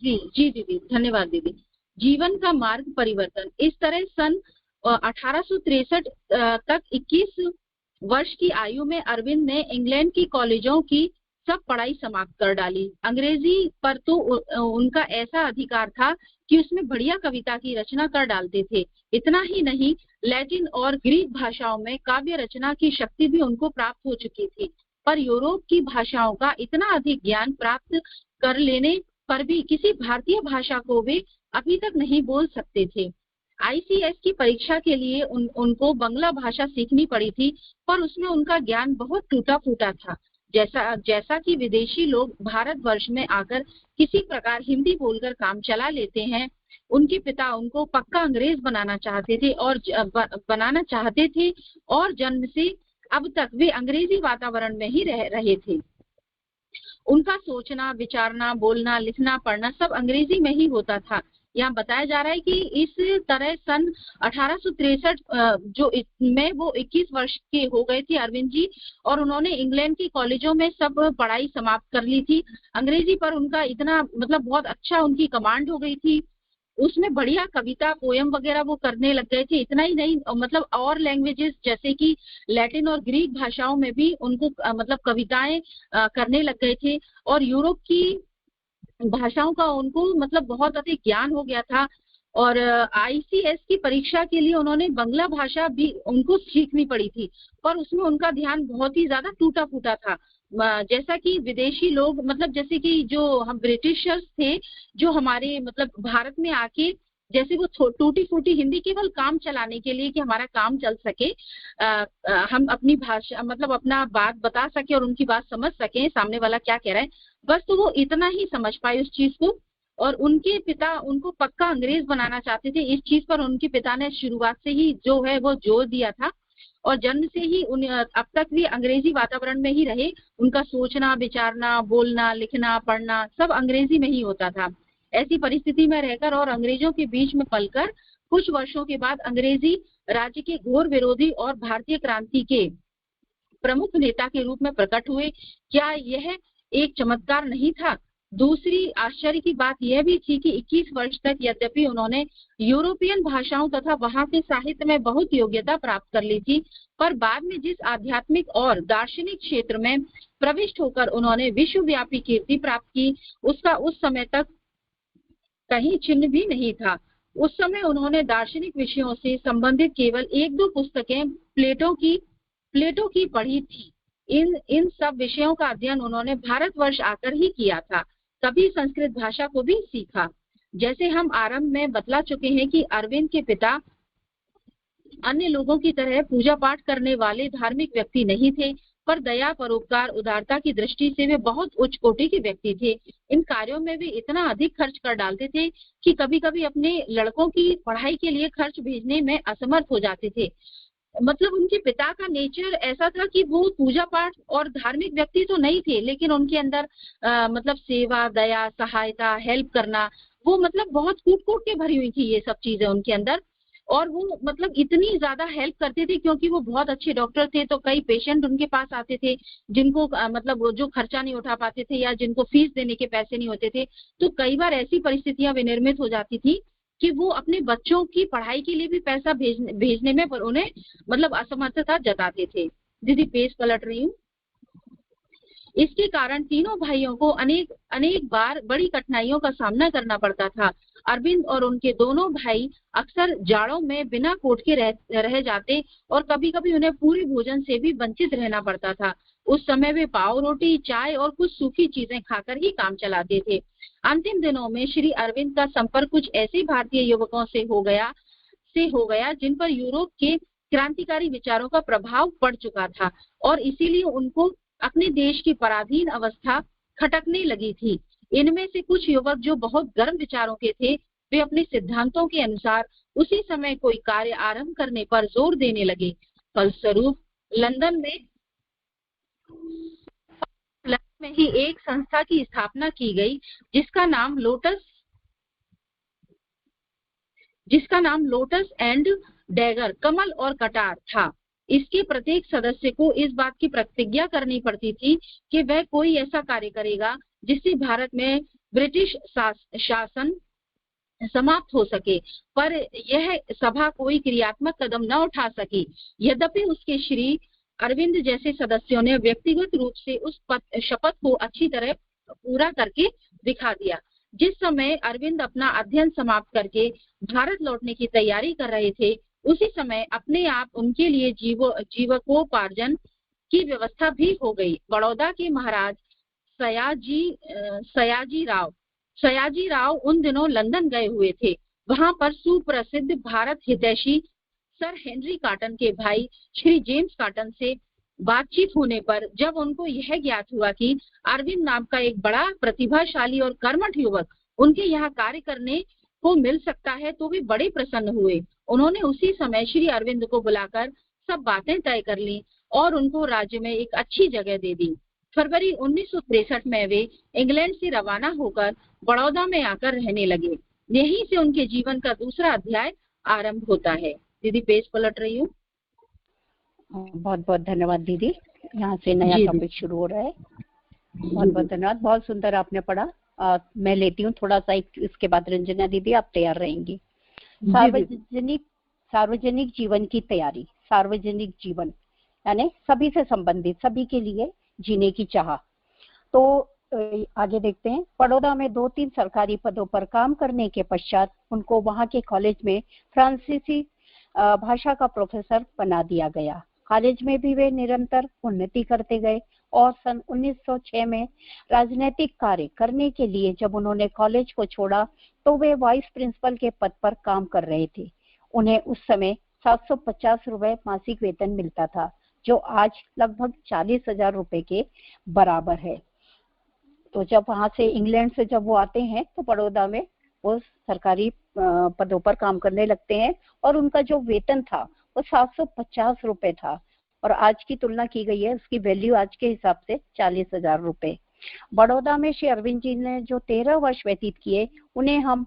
जी दीदी धन्यवाद दीदी। जीवन का मार्ग परिवर्तन। इस तरह सन 1863 तक 21 वर्ष की आयु में अरविंद ने इंग्लैंड की कॉलेजों की सब पढ़ाई समाप्त कर डाली। अंग्रेजी पर तो उनका ऐसा अधिकार था कि उसमें बढ़िया कविता की रचना कर डालते थे। इतना ही नहीं लैटिन और ग्रीक भाषाओं में काव्य रचना की शक्ति भी उनको प्राप्त हो चुकी थी। पर यूरोप की भाषाओं का इतना अधिक ज्ञान प्राप्त कर लेने पर भी किसी भारतीय भाषा को वे अभी तक नहीं बोल सकते थे। ICS की परीक्षा के लिए उनको बांग्ला भाषा सीखनी पड़ी थी पर उसमें उनका ज्ञान बहुत टूटा फूटा था। जैसा कि विदेशी लोग भारतवर्ष में आकर किसी प्रकार हिंदी बोलकर काम चला लेते हैं, उनके पिता उनको पक्का अंग्रेज बनाना चाहते थे और जन्म से अब तक वे अंग्रेजी वातावरण में ही रहे थे। उनका सोचना, विचारना, बोलना, लिखना, पढ़ना सब अंग्रेजी में ही होता था। यहाँ बताया जा रहा है कि इस तरह सन 1863 में वो 21 वर्ष के हो गए थे अरविंद जी और उन्होंने इंग्लैंड की कॉलेजों में सब पढ़ाई समाप्त कर ली थी। अंग्रेजी पर उनका इतना मतलब बहुत अच्छा उनकी कमांड हो गई थी। उसमें बढ़िया कविता पोयम वगैरह वो करने लग गए थे। इतना ही नहीं मतलब और लैंग्वेजेस जैसे कि लैटिन और ग्रीक भाषाओं में भी उनको मतलब कविताएं करने लग गए थे और यूरोप की भाषाओं का उनको मतलब बहुत अधिक ज्ञान हो गया था। और ICS की परीक्षा के लिए उन्होंने बांग्ला भाषा भी उनको सीखनी पड़ी थी पर उसमें उनका ध्यान बहुत ही ज्यादा टूटा फूटा था। जैसा कि विदेशी लोग मतलब जैसे कि जो हम ब्रिटिशर्स थे जो हमारे मतलब भारत में आके जैसे वो टूटी फूटी हिंदी केवल काम चलाने के लिए कि हमारा काम चल सके, हम अपनी भाषा मतलब अपना बात बता सके और उनकी बात समझ सके सामने वाला क्या कह रहा है, बस तो वो इतना ही समझ पाए उस चीज को। और उनके पिता उनको पक्का अंग्रेज बनाना चाहते थे। इस चीज पर उनके पिता ने शुरुआत से ही जो है वो जोर दिया था और जन्म से ही अब तक भी अंग्रेजी वातावरण में ही रहे। उनका सोचना, विचारना, बोलना, लिखना, पढ़ना सब अंग्रेजी में ही होता था। ऐसी परिस्थिति में रहकर और अंग्रेजों के बीच में पलकर कुछ वर्षों के बाद अंग्रेजी राज्य के घोर विरोधी और भारतीय क्रांति के प्रमुख नेता के रूप में प्रकट हुए। क्या यह एक चमत्कार नहीं था? दूसरी आश्चर्य की बात यह भी थी कि 21 वर्ष तक यद्यपि उन्होंने यूरोपियन भाषाओं तथा वहां के साहित्य में बहुत योग्यता प्राप्त कर ली थी, पर बाद में जिस आध्यात्मिक और दार्शनिक क्षेत्र में प्रविष्ट होकर उन्होंने विश्वव्यापी कीर्ति प्राप्त की उसका उस समय तक कहीं चिन्ह भी नहीं था। उस समय उन्होंने दार्शनिक विषयों से संबंधित केवल 1-2 पुस्तकें प्लेटो की पढ़ी थी। इन सब विषयों का अध्ययन उन्होंने भारतवर्ष आकर ही किया था, तभी संस्कृत भाषा को भी सीखा। जैसे हम आरंभ में बतला चुके हैं कि अरविंद के पिता अन्य लोगों की तरह पूजा पाठ करने वाले धार्मिक व्यक्ति नहीं थे, पर दया, परोपकार, उदारता की दृष्टि से वे बहुत उच्च कोटि के व्यक्ति थे। इन कार्यों में वे इतना अधिक खर्च कर डालते थे कि कभी कभी अपने लड़कों की पढ़ाई के लिए खर्च भेजने में असमर्थ हो जाते थे। मतलब उनके पिता का नेचर ऐसा था कि वो पूजा पाठ और धार्मिक व्यक्ति तो नहीं थे, लेकिन उनके अंदर मतलब सेवा, दया, सहायता, हेल्प करना, वो मतलब बहुत कूट कूट के भरी हुई थी ये सब चीजें उनके अंदर। और वो मतलब इतनी ज्यादा हेल्प करते थे क्योंकि वो बहुत अच्छे डॉक्टर थे, तो कई पेशेंट उनके पास आते थे जिनको मतलब वो जो खर्चा नहीं उठा पाते थे या जिनको फीस देने के पैसे नहीं होते थे, तो कई बार ऐसी परिस्थितियां विनिर्मित हो जाती थी कि वो अपने बच्चों की पढ़ाई के लिए भी पैसा भेजने में पर उन्हें मतलब असमर्थता जताते थे। दीदी पेज पलट रही हूँ। इसके कारण तीनों भाइयों को अनेक बार बड़ी कठिनाइयों का सामना करना पड़ता था। अरविंद और उनके दोनों भाई अक्सर जाड़ों में बिना कोट के रह जाते और कभी कभी उन्हें पूरे भोजन से भी वंचित रहना पड़ता था। उस समय वे पाव रोटी, चाय और कुछ सूखी चीजें खाकर ही काम चलाते थे। अंतिम दिनों में श्री अरविंद का संपर्क कुछ ऐसे भारतीय युवकों से हो गया जिन पर यूरोप के क्रांतिकारी विचारों का प्रभाव पड़ चुका था और इसीलिए उनको अपने देश की पराधीन अवस्था खटकने लगी थी। इनमें से कुछ युवक जो बहुत गर्म विचारों के थे, वे अपने सिद्धांतों के अनुसार उसी समय कोई कार्य आरंभ करने पर जोर देने लगे। फलस्वरूप लंदन में ही एक संस्था की स्थापना की गई जिसका नाम लोटस एंड डैगर, कमल और कटार था। इसके प्रत्येक सदस्य को इस बात की प्रतिज्ञा करनी पड़ती थी कि वह कोई ऐसा कार्य करेगा जिससे भारत में ब्रिटिश शासन समाप्त हो सके, पर यह सभा कोई क्रियात्मक कदम न उठा सकी। यद्यपि उसके श्री अरविंद जैसे सदस्यों ने व्यक्तिगत रूप से उस शपथ को अच्छी तरह पूरा करके दिखा दिया। जिस समय अरविंद अपना अध्ययन समाप्त करके भारत लौटने की तैयारी कर रहे थे, उसी समय अपने आप उनके लिए जीविकोपार्जन की व्यवस्था भी हो गई। बड़ौदा के महाराज सयाजी राव उन दिनों लंदन गए हुए थे। वहां पर सुप्रसिद्ध भारत हितैषी सर हेनरी कॉटन के भाई श्री जेम्स कॉटन से बातचीत होने पर जब उनको यह ज्ञात हुआ कि अरविंद नाम का एक बड़ा प्रतिभाशाली और कर्मठ युवक उनके यहाँ कार्य करने को मिल सकता है, तो वे बड़े प्रसन्न हुए। उन्होंने उसी समय श्री अरविंद को बुलाकर सब बातें तय कर ली और उनको राज्य में एक अच्छी जगह दे दी। फरवरी 1963 में वे इंग्लैंड से रवाना होकर बड़ौदा में आकर रहने लगे। यहीं से उनके जीवन का दूसरा अध्याय आरंभ होता है। दीदी पेज पलट रही हूँ। बहुत बहुत धन्यवाद दीदी। यहाँ से नया टॉपिक शुरू हो रहा है। बहुत बहुत धन्यवाद। बहुत सुंदर आपने पढ़ा। मैं लेती हूँ थोड़ा सा, इसके बाद रंजना दीदी आप तैयार रहेंगी। सार्वजनिक जीवन की तैयारी। सार्वजनिक जीवन यानी सभी से संबंधित, सभी के लिए जीने की चाह। तो आगे देखते हैं। बड़ौदा में 2-3 सरकारी पदों पर काम करने के पश्चात उनको वहां के कॉलेज में फ्रांसीसी भाषा का प्रोफेसर बना दिया गया। कॉलेज में भी वे निरंतर उन्नति करते गए और सन 1906 में राजनीतिक कार्य करने के लिए जब उन्होंने कॉलेज को छोड़ा तो वे वाइस प्रिंसिपल के पद पर काम कर रहे थे। उन्हें उस समय 750 रुपए मासिक वेतन मिलता था, जो आज लगभग 40,000 रुपए के बराबर है। तो जब वहां से इंग्लैंड से जब वो आते हैं तो बड़ौदा में वो सरकारी पदों पर काम करने लगते हैं और उनका जो वेतन था वो 750 रुपए था और आज की तुलना की गई है, उसकी वैल्यू आज के हिसाब से 40,000 रुपए। बड़ौदा में श्री अरविंद जी ने जो 13 वर्ष व्यतीत किए, उन्हें हम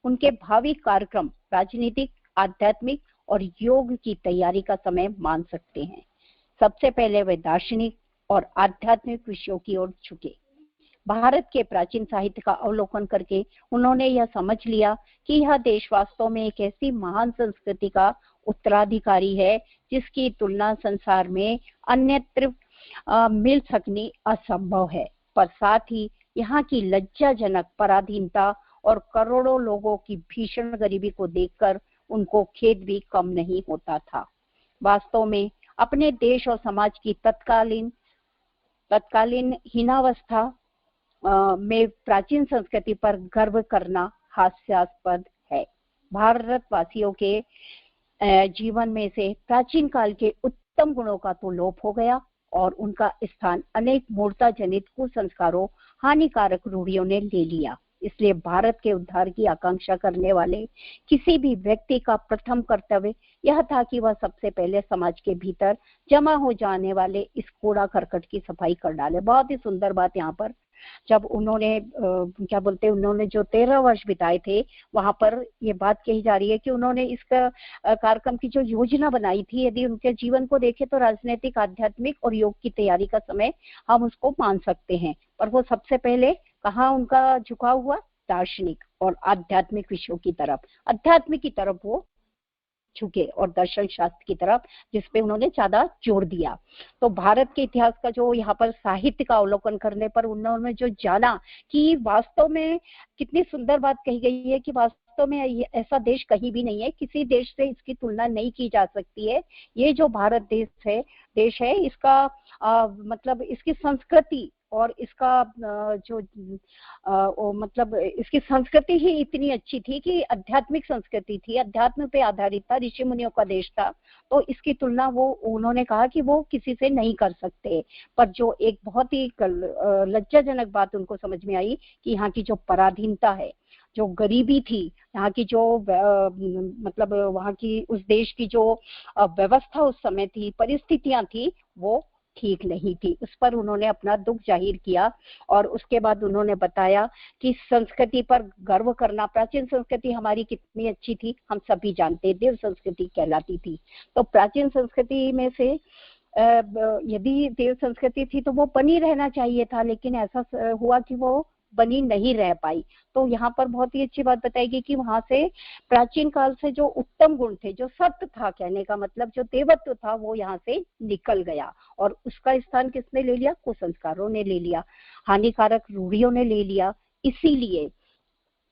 उनके भावी कार्यक्रम राजनीतिक, आध्यात्मिक और योग की तैयारी का समय मान सकते हैं। सबसे पहले वे दार्शनिक और आध्यात्मिक विषयों की ओर झुके। भारत के प्राचीन साहित्य का अवलोकन करके उन्होंने यह समझ लिया कि यह देश वास्तव में एक ऐसी महान संस्कृति का उत्तराधिकारी है जिसकी तुलना संसार में अन्यत्र मिल सकनी असंभव है। पर साथ ही यहाँ की लज्जाजनक पराधीनता और करोड़ों लोगों की भीषण गरीबी को देखकर उनको खेद भी कम नहीं होता था। वास्तव में अपने देश और समाज की तत्कालीन हीनावस्था में प्राचीन संस्कृति पर गर्व करना हास्यास्पद है। भारतवासियों के जीवन में से प्राचीन काल के उत्तम गुणों का तो लोप हो गया और उनका स्थान अनेक मूर्ता जनित कुसंस्कारों, हानिकारक रूढ़ियों ने ले लिया। इसलिए भारत के उद्धार की आकांक्षा करने वाले किसी भी व्यक्ति का प्रथम कर्तव्य यह था कि वह सबसे पहले समाज के भीतर जमा हो जाने वाले इस कूड़ा करकट की सफाई कर डाले। बहुत ही सुंदर बात यहाँ पर, जब उन्होंने उन्होंने जो 13 वर्ष बिताए थे वहां पर ये बात कही जा रही है कि उन्होंने इस कार्यक्रम की जो योजना बनाई थी, यदि उनके जीवन को देखें तो राजनीतिक, आध्यात्मिक और योग की तैयारी का समय हम उसको मान सकते हैं। पर वो सबसे पहले कहाँ उनका झुकाव हुआ? दार्शनिक और आध्यात्मिक विषयों की तरफ, अध्यात्म की तरफ वो झुके और दर्शन शास्त्र की तरफ, जिसपे उन्होंने ज्यादा जोर दिया। तो भारत के इतिहास का जो यहाँ पर साहित्य का अवलोकन करने पर उन्होंने जो जाना कि वास्तव में कितनी सुंदर बात कही गई है कि वास्तव में ऐसा देश कहीं भी नहीं है, किसी देश से इसकी तुलना नहीं की जा सकती है। ये जो भारत देश है इसका मतलब इसकी संस्कृति और इसका मतलब इसकी संस्कृति ही इतनी अच्छी थी कि आध्यात्मिक संस्कृति थी, अध्यात्म पे आधारित था, ऋषि मुनियों का देश था। तो इसकी तुलना वो उन्होंने कहा कि वो किसी से नहीं कर सकते। पर जो एक बहुत ही लज्जाजनक बात उनको समझ में आई कि यहाँ की जो पराधीनता है, जो गरीबी थी, यहाँ की जो मतलब वहाँ की उस देश की जो व्यवस्था उस समय थी, परिस्थितियां थी, वो ठीक नहीं थी। उस पर उन्होंने अपना दुख जाहिर किया और उसके बाद उन्होंने बताया कि संस्कृति पर गर्व करना, प्राचीन संस्कृति हमारी कितनी अच्छी थी हम सभी जानते, देव संस्कृति कहलाती थी। तो प्राचीन संस्कृति में से यदि देव संस्कृति थी तो वो बनी रहना चाहिए था, लेकिन ऐसा हुआ कि वो बनी नहीं रह पाई। तो यहाँ पर बहुत ही अच्छी बात बताएगी कि वहां से प्राचीन काल से जो उत्तम गुण थे, जो सत्य था, कहने का मतलब जो देवत्व था, वो यहाँ से निकल गया और उसका स्थान किसने ले लिया? कुसंस्कारों ने ले लिया, हानिकारक रूढ़ियों ने ले लिया। इसीलिए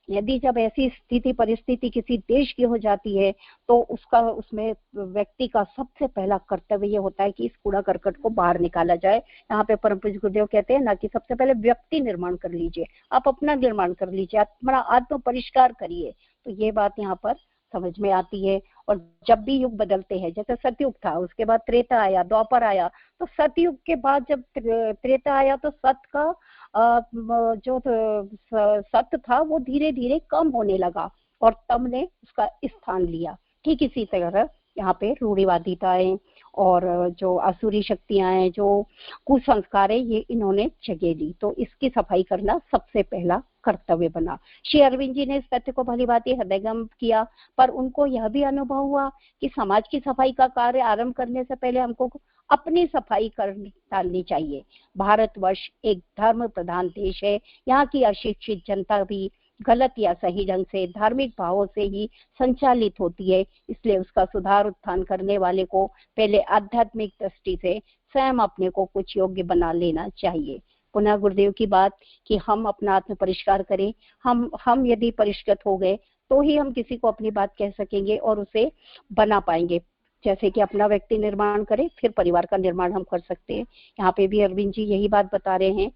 यदि जब ऐसी स्थिति परिस्थिति किसी देश की हो जाती है तो उसमें व्यक्ति का सबसे पहला कर्तव्य ये होता है कि इस कूड़ा करकट को बाहर निकाला जाए। यहाँ पे परम पूज्य गुरुदेव कहते हैं ना कि सबसे पहले व्यक्ति निर्माण कर लीजिए, आप अपना निर्माण कर लीजिए, अपना आत्म परिष्कार करिए। तो ये बात यहाँ पर समझ में आती है। और जब भी युग बदलते हैं, जैसे सतयुग था, उसके बाद त्रेता आया, द्वापर आया, तो सतयुग के बाद जब त्रेता आया तो सत्य का जो सत्य था वो धीरे धीरे कम होने लगा और तम ने उसका स्थान लिया। ठीक इसी तरह यहाँ पे रूढ़िवादिताएं और जो आसुरी शक्तियां हैं, जो कुसंस्कार है, ये इन्होंने जगह ली। तो इसकी सफाई करना सबसे पहला कर्तव्य बना। श्री अरविंद जी ने इस तथ्य को भली भांति हृदयंगम किया, पर उनको यह भी अनुभव हुआ कि समाज की सफाई का कार्य आरंभ करने से पहले हमको अपनी सफाई कर डालनी चाहिए। भारतवर्ष एक धर्म प्रधान देश है, यहाँ की अशिक्षित जनता भी गलत या सही ढंग से धार्मिक भावों से ही संचालित होती है। इसलिए उसका सुधार उत्थान करने वाले को पहले आध्यात्मिक दृष्टि से स्वयं अपने को कुछ योग्य बना लेना चाहिए। पुनः गुरुदेव की बात कि हम अपना आत्म परिष्कार करें। हम यदि परिष्कृत हो गए तो ही हम किसी को अपनी बात कह सकेंगे और उसे बना पाएंगे। जैसे कि अपना व्यक्ति निर्माण करें, फिर परिवार का निर्माण हम कर सकते हैं। यहाँ पे भी अरविंद जी यही बात बता रहे हैं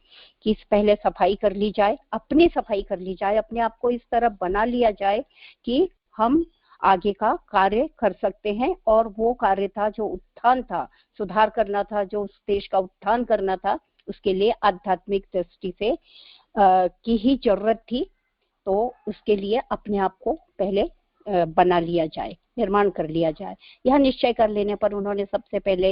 कि पहले सफाई कर ली जाए, अपनी सफाई कर ली जाए, अपने आप को इस तरह बना लिया जाए कि हम आगे का कार्य कर सकते हैं। और वो कार्य था जो उत्थान था, सुधार करना था, जो उस देश का उत्थान करना था, उसके लिए आध्यात्मिक दृष्टि से की ही जरूरत थी। तो उसके लिए अपने आप को पहले बना लिया जाए, निर्माण कर लिया जाए। यह निश्चय कर लेने पर उन्होंने सबसे पहले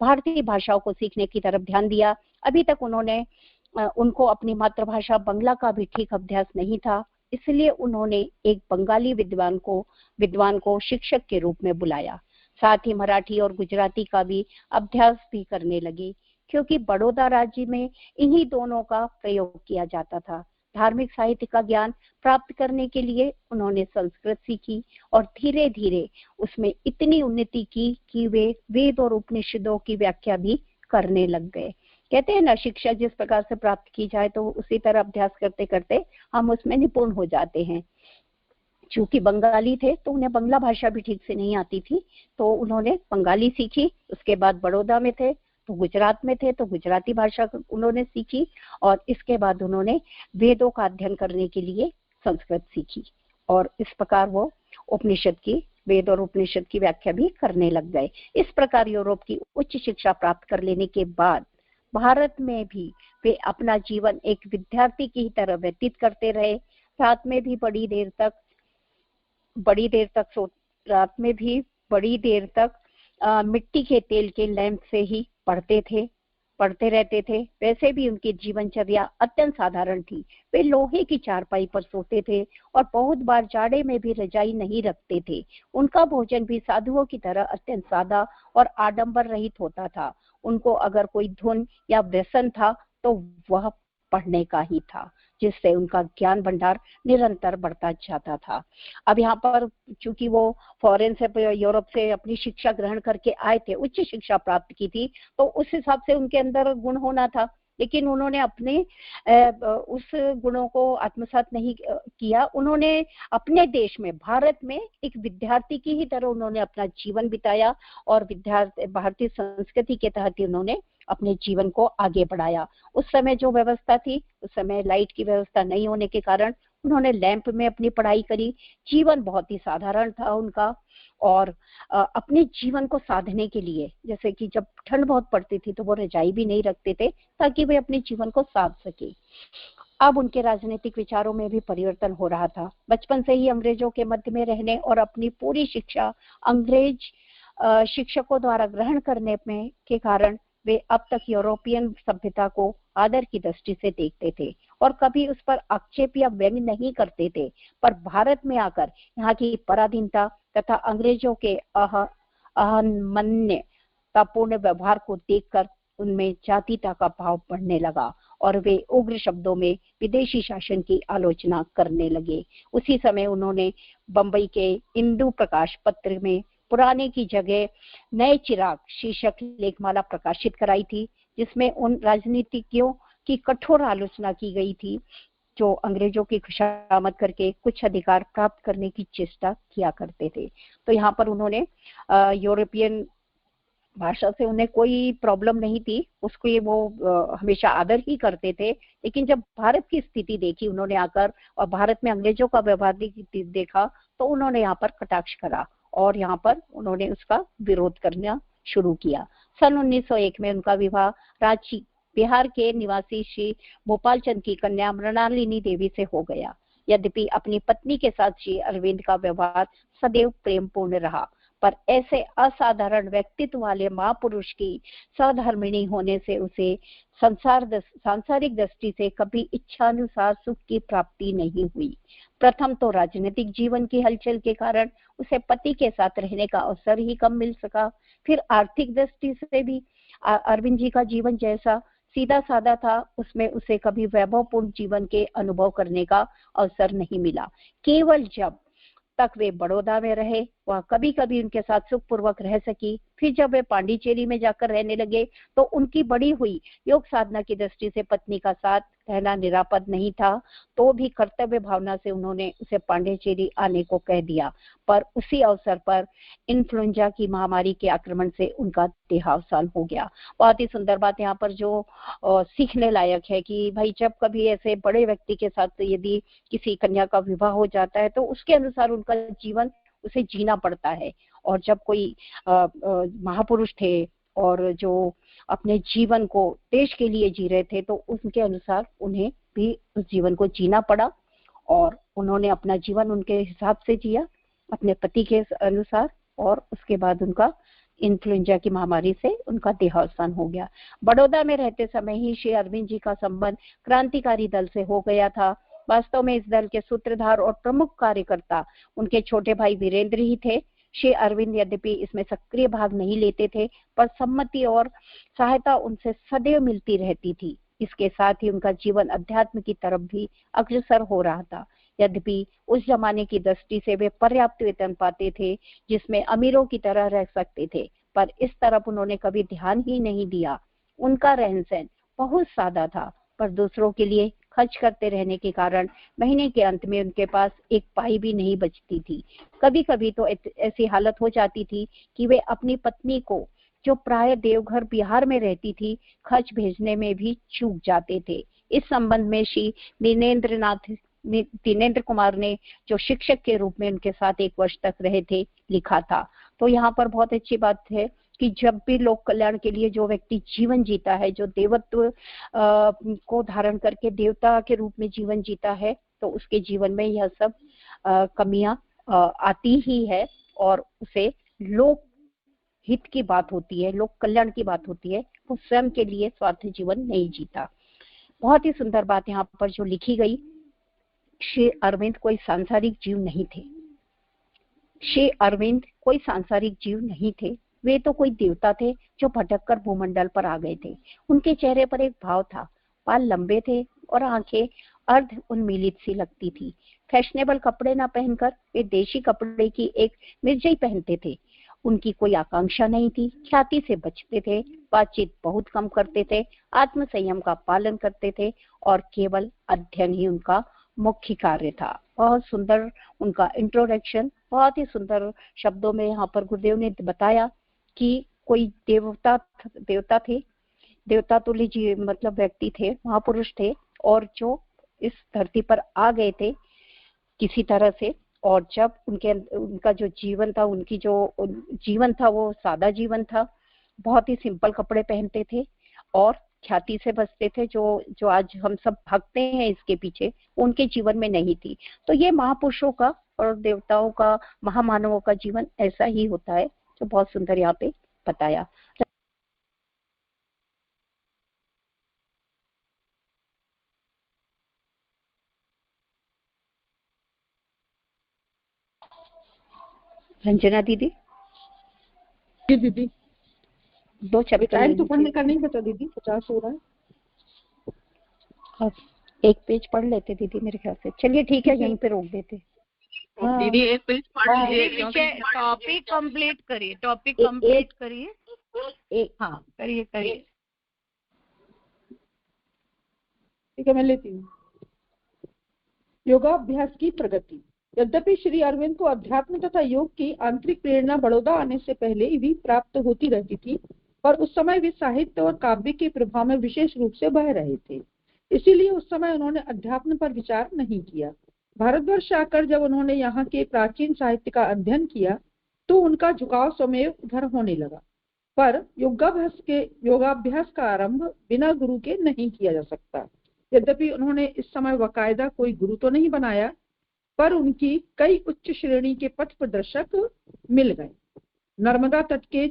भारतीय भाषाओं को सीखने की तरफ ध्यान दिया। अभी तक उनको अपनी मातृभाषा बंगला का भी ठीक अभ्यास नहीं था, इसलिए उन्होंने एक बंगाली विद्वान को शिक्षक के रूप में बुलाया। साथ ही मराठी और गुजराती का भी अभ्यास भी करने लगे, क्योंकि बड़ौदा राज्य में इन्हीं दोनों का प्रयोग किया जाता था। धार्मिक साहित्य का ज्ञान प्राप्त करने के लिए उन्होंने संस्कृत सीखी और धीरे धीरे उसमें इतनी उन्नति की कि वे वेद और उपनिषदों की व्याख्या भी करने लग गए। कहते हैं ना, शिक्षा जिस प्रकार से प्राप्त की जाए तो उसी तरह अभ्यास करते करते हम उसमें निपुण हो जाते हैं। चूंकि बंगाली थे तो उन्हें बंगला भाषा भी ठीक से नहीं आती थी, तो उन्होंने बंगाली सीखी। उसके बाद बड़ौदा में थे तो गुजरात में थे तो गुजराती भाषा उन्होंने सीखी, और इसके बाद उन्होंने वेदों का अध्ययन करने के लिए संस्कृत सीखी, और इस प्रकार वो उपनिषद की, वेद और उपनिषद की व्याख्या भी करने लग गए। इस प्रकार यूरोप की उच्च शिक्षा प्राप्त कर लेने के बाद भारत में भी वे अपना जीवन एक विद्यार्थी की तरह व्यतीत करते रहे। रात में भी बड़ी देर तक मिट्टी के तेल के लैंप से ही पढ़ते रहते थे। वैसे भी उनकी जीवनचर्या अत्यंत साधारण थी। वे लोहे की चारपाई पर सोते थे और बहुत बार जाड़े में भी रजाई नहीं रखते थे। उनका भोजन भी साधुओं की तरह अत्यंत सादा और आडंबर रहित होता था। उनको अगर कोई धुन या व्यसन था तो वह पढ़ने का ही था, जिससे उनका ज्ञान भंडार निरंतर बढ़ता जाता था। अब यहाँ पर चूंकि वो फॉरेन से, यूरोप से अपनी शिक्षा ग्रहण करके आए थे, उच्च शिक्षा प्राप्त की थी, तो उस हिसाब से उनके अंदर गुण होना था, लेकिन उन्होंने अपने उस गुणों को आत्मसात नहीं किया। उन्होंने अपने देश में, भारत में एक विद्यार्थी की ही तरह उन्होंने अपना जीवन बिताया, और भारतीय संस्कृति के तहत ही उन्होंने अपने जीवन को आगे बढ़ाया। उस समय जो व्यवस्था थी, उस समय लाइट की व्यवस्था नहीं होने के कारण उन्होंने लैंप में अपनी पढ़ाई करी। जीवन बहुत ही साधारण था उनका, और अपने जीवन को साधने के लिए, जैसे कि जब ठंड बहुत पड़ती थी तो वो रजाई भी नहीं रखते थे ताकि वे अपने जीवन को साध सके। अब उनके राजनीतिक विचारों में भी परिवर्तन हो रहा था। बचपन से ही अंग्रेजों के मध्य में रहने और अपनी पूरी शिक्षा अंग्रेज शिक्षकों द्वारा ग्रहण करने में के कारण वे अब तक यूरोपियन सभ्यता को आदर की दृष्टि से देखते थे और कभी उस पर आक्षेप या व्यंग नहीं करते थे। पर भारत में आकर यहाँ की पराधीनता तथा अंग्रेजों के अहन्मान्यतापूर्ण व्यवहार को देखकर उनमें जातीयता का भाव बढ़ने लगा और वे उग्र शब्दों में विदेशी शासन की आलोचना करने लगे। उसी समय उन्होंने बंबई के इंदु प्रकाश पत्र में पुराने की जगह नए चिराग शीर्षक लेखमाला प्रकाशित कराई थी, जिसमें उन राजनीतिज्ञों की कठोर आलोचना की गई थी जो अंग्रेजों की खुशामद करके कुछ अधिकार प्राप्त करने की चेष्टा किया करते थे। तो यहाँ पर उन्होंने यूरोपियन भाषा से उन्हें कोई प्रॉब्लम नहीं थी, उसको वो हमेशा आदर ही करते थे। लेकिन जब भारत की स्थिति देखी उन्होंने आकर, और भारत में अंग्रेजों का व्यवहार देखा, तो उन्होंने यहाँ पर कटाक्ष करा और यहाँ पर उन्होंने उसका विरोध करना शुरू किया। सन 1901 में उनका विवाह रांची बिहार के निवासी श्री भोपाल चंद की कन्या मृणालिनी देवी से हो गया। यद्यपि अपनी पत्नी के साथ श्री अरविंद का व्यवहार सदैव प्रेमपूर्ण रहा, पर ऐसे असाधारण व्यक्तित्व वाले महापुरुष की सहधर्मिणी होने से उसे सांसारिक दृष्टि से कभी इच्छानुसार सुख की प्राप्ति नहीं हुई। प्रथम तो राजनीतिक जीवन की हलचल के कारण उसे पति के साथ रहने का अवसर ही कम मिल सका। फिर आर्थिक दृष्टि से भी अरविंद जी का जीवन जैसा सीधा साधा था, उसमें उसे कभी वैभवपूर्ण जीवन के अनुभव करने का अवसर नहीं मिला। केवल जब तक वे बड़ौदा में रहे वह कभी कभी उनके साथ सुखपूर्वक रह सकी। फिर जब वे पांडिचेरी में जाकर रहने लगे तो उनकी बढ़ी हुई योग साधना की दृष्टि से पत्नी का साथ रहना निरापद नहीं था, तो भी कर्तव्य भावना से उन्होंने उसे पांडिचेरी आने को कह दिया। पर उसी अवसर पर इन्फ्लुएंजा की महामारी के आक्रमण से उनका देहावसान हो गया। बहुत ही सुंदर बात यहाँ पर जो सीखने लायक है कि भाई जब कभी ऐसे बड़े व्यक्ति के साथ यदि किसी कन्या का विवाह हो जाता है तो उसके अनुसार उनका जीवन उसे जीना पड़ता है। और जब कोई महापुरुष थे और जो अपने जीवन को देश के लिए जी रहे थे तो उनके अनुसार उन्हें भी उस जीवन को जीना पड़ा, और उन्होंने अपना जीवन उनके हिसाब से जिया, अपने पति के अनुसार, और उसके बाद उनका इन्फ्लुएंजा की महामारी से उनका देहावसान हो गया। बड़ौदा में रहते समय ही श्री अरविंद जी का संबंध क्रांतिकारी दल से हो गया था। वास्तव में इस दल के सूत्रधार और प्रमुख कार्यकर्ता उनके छोटे भाई वीरेंद्र ही थे। श्री अरविंद यद्यपि इसमें सक्रिय भाग नहीं लेते थे, पर सम्मति और सहायता उनसे सदैव मिलती रहती थी। इसके साथ ही उनका जीवन अध्यात्म की तरफ भी अग्रसर हो रहा था। यद्यपि उस जमाने की दृष्टि से वे पर्याप्त वेतन पाते थे जिसमें अमीरों की तरह रह सकते थे, पर इस तरफ उन्होंने कभी ध्यान ही नहीं दिया। उनका रहन सहन बहुत सादा था, पर दूसरों के लिए खर्च करते रहने के कारण महीने के अंत में उनके पास एक पाई भी नहीं बचती थी। कभी कभी तो ऐसी हालत हो जाती थी कि वे अपनी पत्नी को, जो प्राय देवघर बिहार में रहती थी, खर्च भेजने में भी चूक जाते थे। इस संबंध में श्री दिनेंद्र कुमार ने, जो शिक्षक के रूप में उनके साथ 1 वर्ष तक रहे थे, लिखा था। तो यहाँ पर बहुत अच्छी बात है कि जब भी लोक कल्याण के लिए जो व्यक्ति जीवन जीता है, जो देवत्व को धारण करके देवता के रूप में जीवन जीता है, तो उसके जीवन में यह सब कमियां आती ही है और उसे लोक हित की बात होती है, लोक कल्याण की बात होती है। वो स्वयं के लिए स्वार्थी जीवन नहीं जीता। बहुत ही सुंदर बात यहाँ पर जो लिखी गई, श्री अरविंद कोई सांसारिक जीव नहीं थे। श्री अरविंद कोई सांसारिक जीव नहीं थे, वे तो कोई देवता थे जो भटककर भूमंडल पर आ गए थे। उनके चेहरे पर एक भाव था, बाल लंबे थे और आंखें अर्ध उन्मीलित सी लगती थी। फैशनेबल कपड़े न पहनकर वे देशी कपड़े की एक मिर्जई पहनते थे। उनकी कोई आकांक्षा नहीं थी, ख्याति से बचते थे, बातचीत बहुत कम करते थे, आत्म संयम का पालन करते थे और केवल अध्ययन ही उनका मुख्य कार्य था। बहुत सुंदर उनका इंट्रोडक्शन, बहुत ही सुंदर शब्दों में यहाँ पर गुरुदेव ने बताया कि कोई देवता थे, देवता तुल्य जी मतलब व्यक्ति थे, महापुरुष थे, और जो इस धरती पर आ गए थे किसी तरह से। और जब उनका जो जीवन था, उनकी जो जीवन था वो सादा जीवन था, बहुत ही सिंपल कपड़े पहनते थे और ख्याति से बचते थे। जो आज हम सब भागते हैं इसके पीछे, उनके जीवन में नहीं थी। तो ये महापुरुषों का और देवताओं का, महामानवों का जीवन ऐसा ही होता है, जो बहुत सुंदर यहाँ पे बताया। रंजना दीदी। जी दीदी। 2 चैप्टर टाइम तो पढ़ने का नहीं बचा दीदी, 50 हो रहा है। अब 1 पेज पढ़ लेते दीदी मेरे ख्याल से। चलिए ठीक है, यहीं पे रोक देते। हाँ। दीदी 1 पेज पढ़ लीजिए। टॉपिक कंप्लीट करिए, टॉपिक कंप्लीट करिए। हाँ करिए। ठीक है, मैं लेती हूँ। योगाभ्यास की प्रगति। यद्यपि श्री अरविंद को अध्यात्म तथा योग की आंतरिक प्रेरणा बड़ौदा आने से पहले भी प्राप्त होती रहती थी, पर उस समय वे साहित्य और काव्य के प्रभाव में विशेष रूप से बह रहे थे। इसीलिए उस समय उन्होंने अध्यात्म पर विचार नहीं किया। भारतवर्ष आकर जब उन्होंने यहाँ के प्राचीन साहित्य का अध्ययन किया तो उनका झुकाव स्वमेव उधर होने लगा। पर योगाभ्यास का आरंभ बिना गुरु के नहीं किया जा सकता। यद्यपि उन्होंने इस समय बाकायदा कोई गुरु तो नहीं बनाया, पर उनकी कई उच्च श्रेणी के पथ प्रदर्शक मिल गए। नर्मदा तट के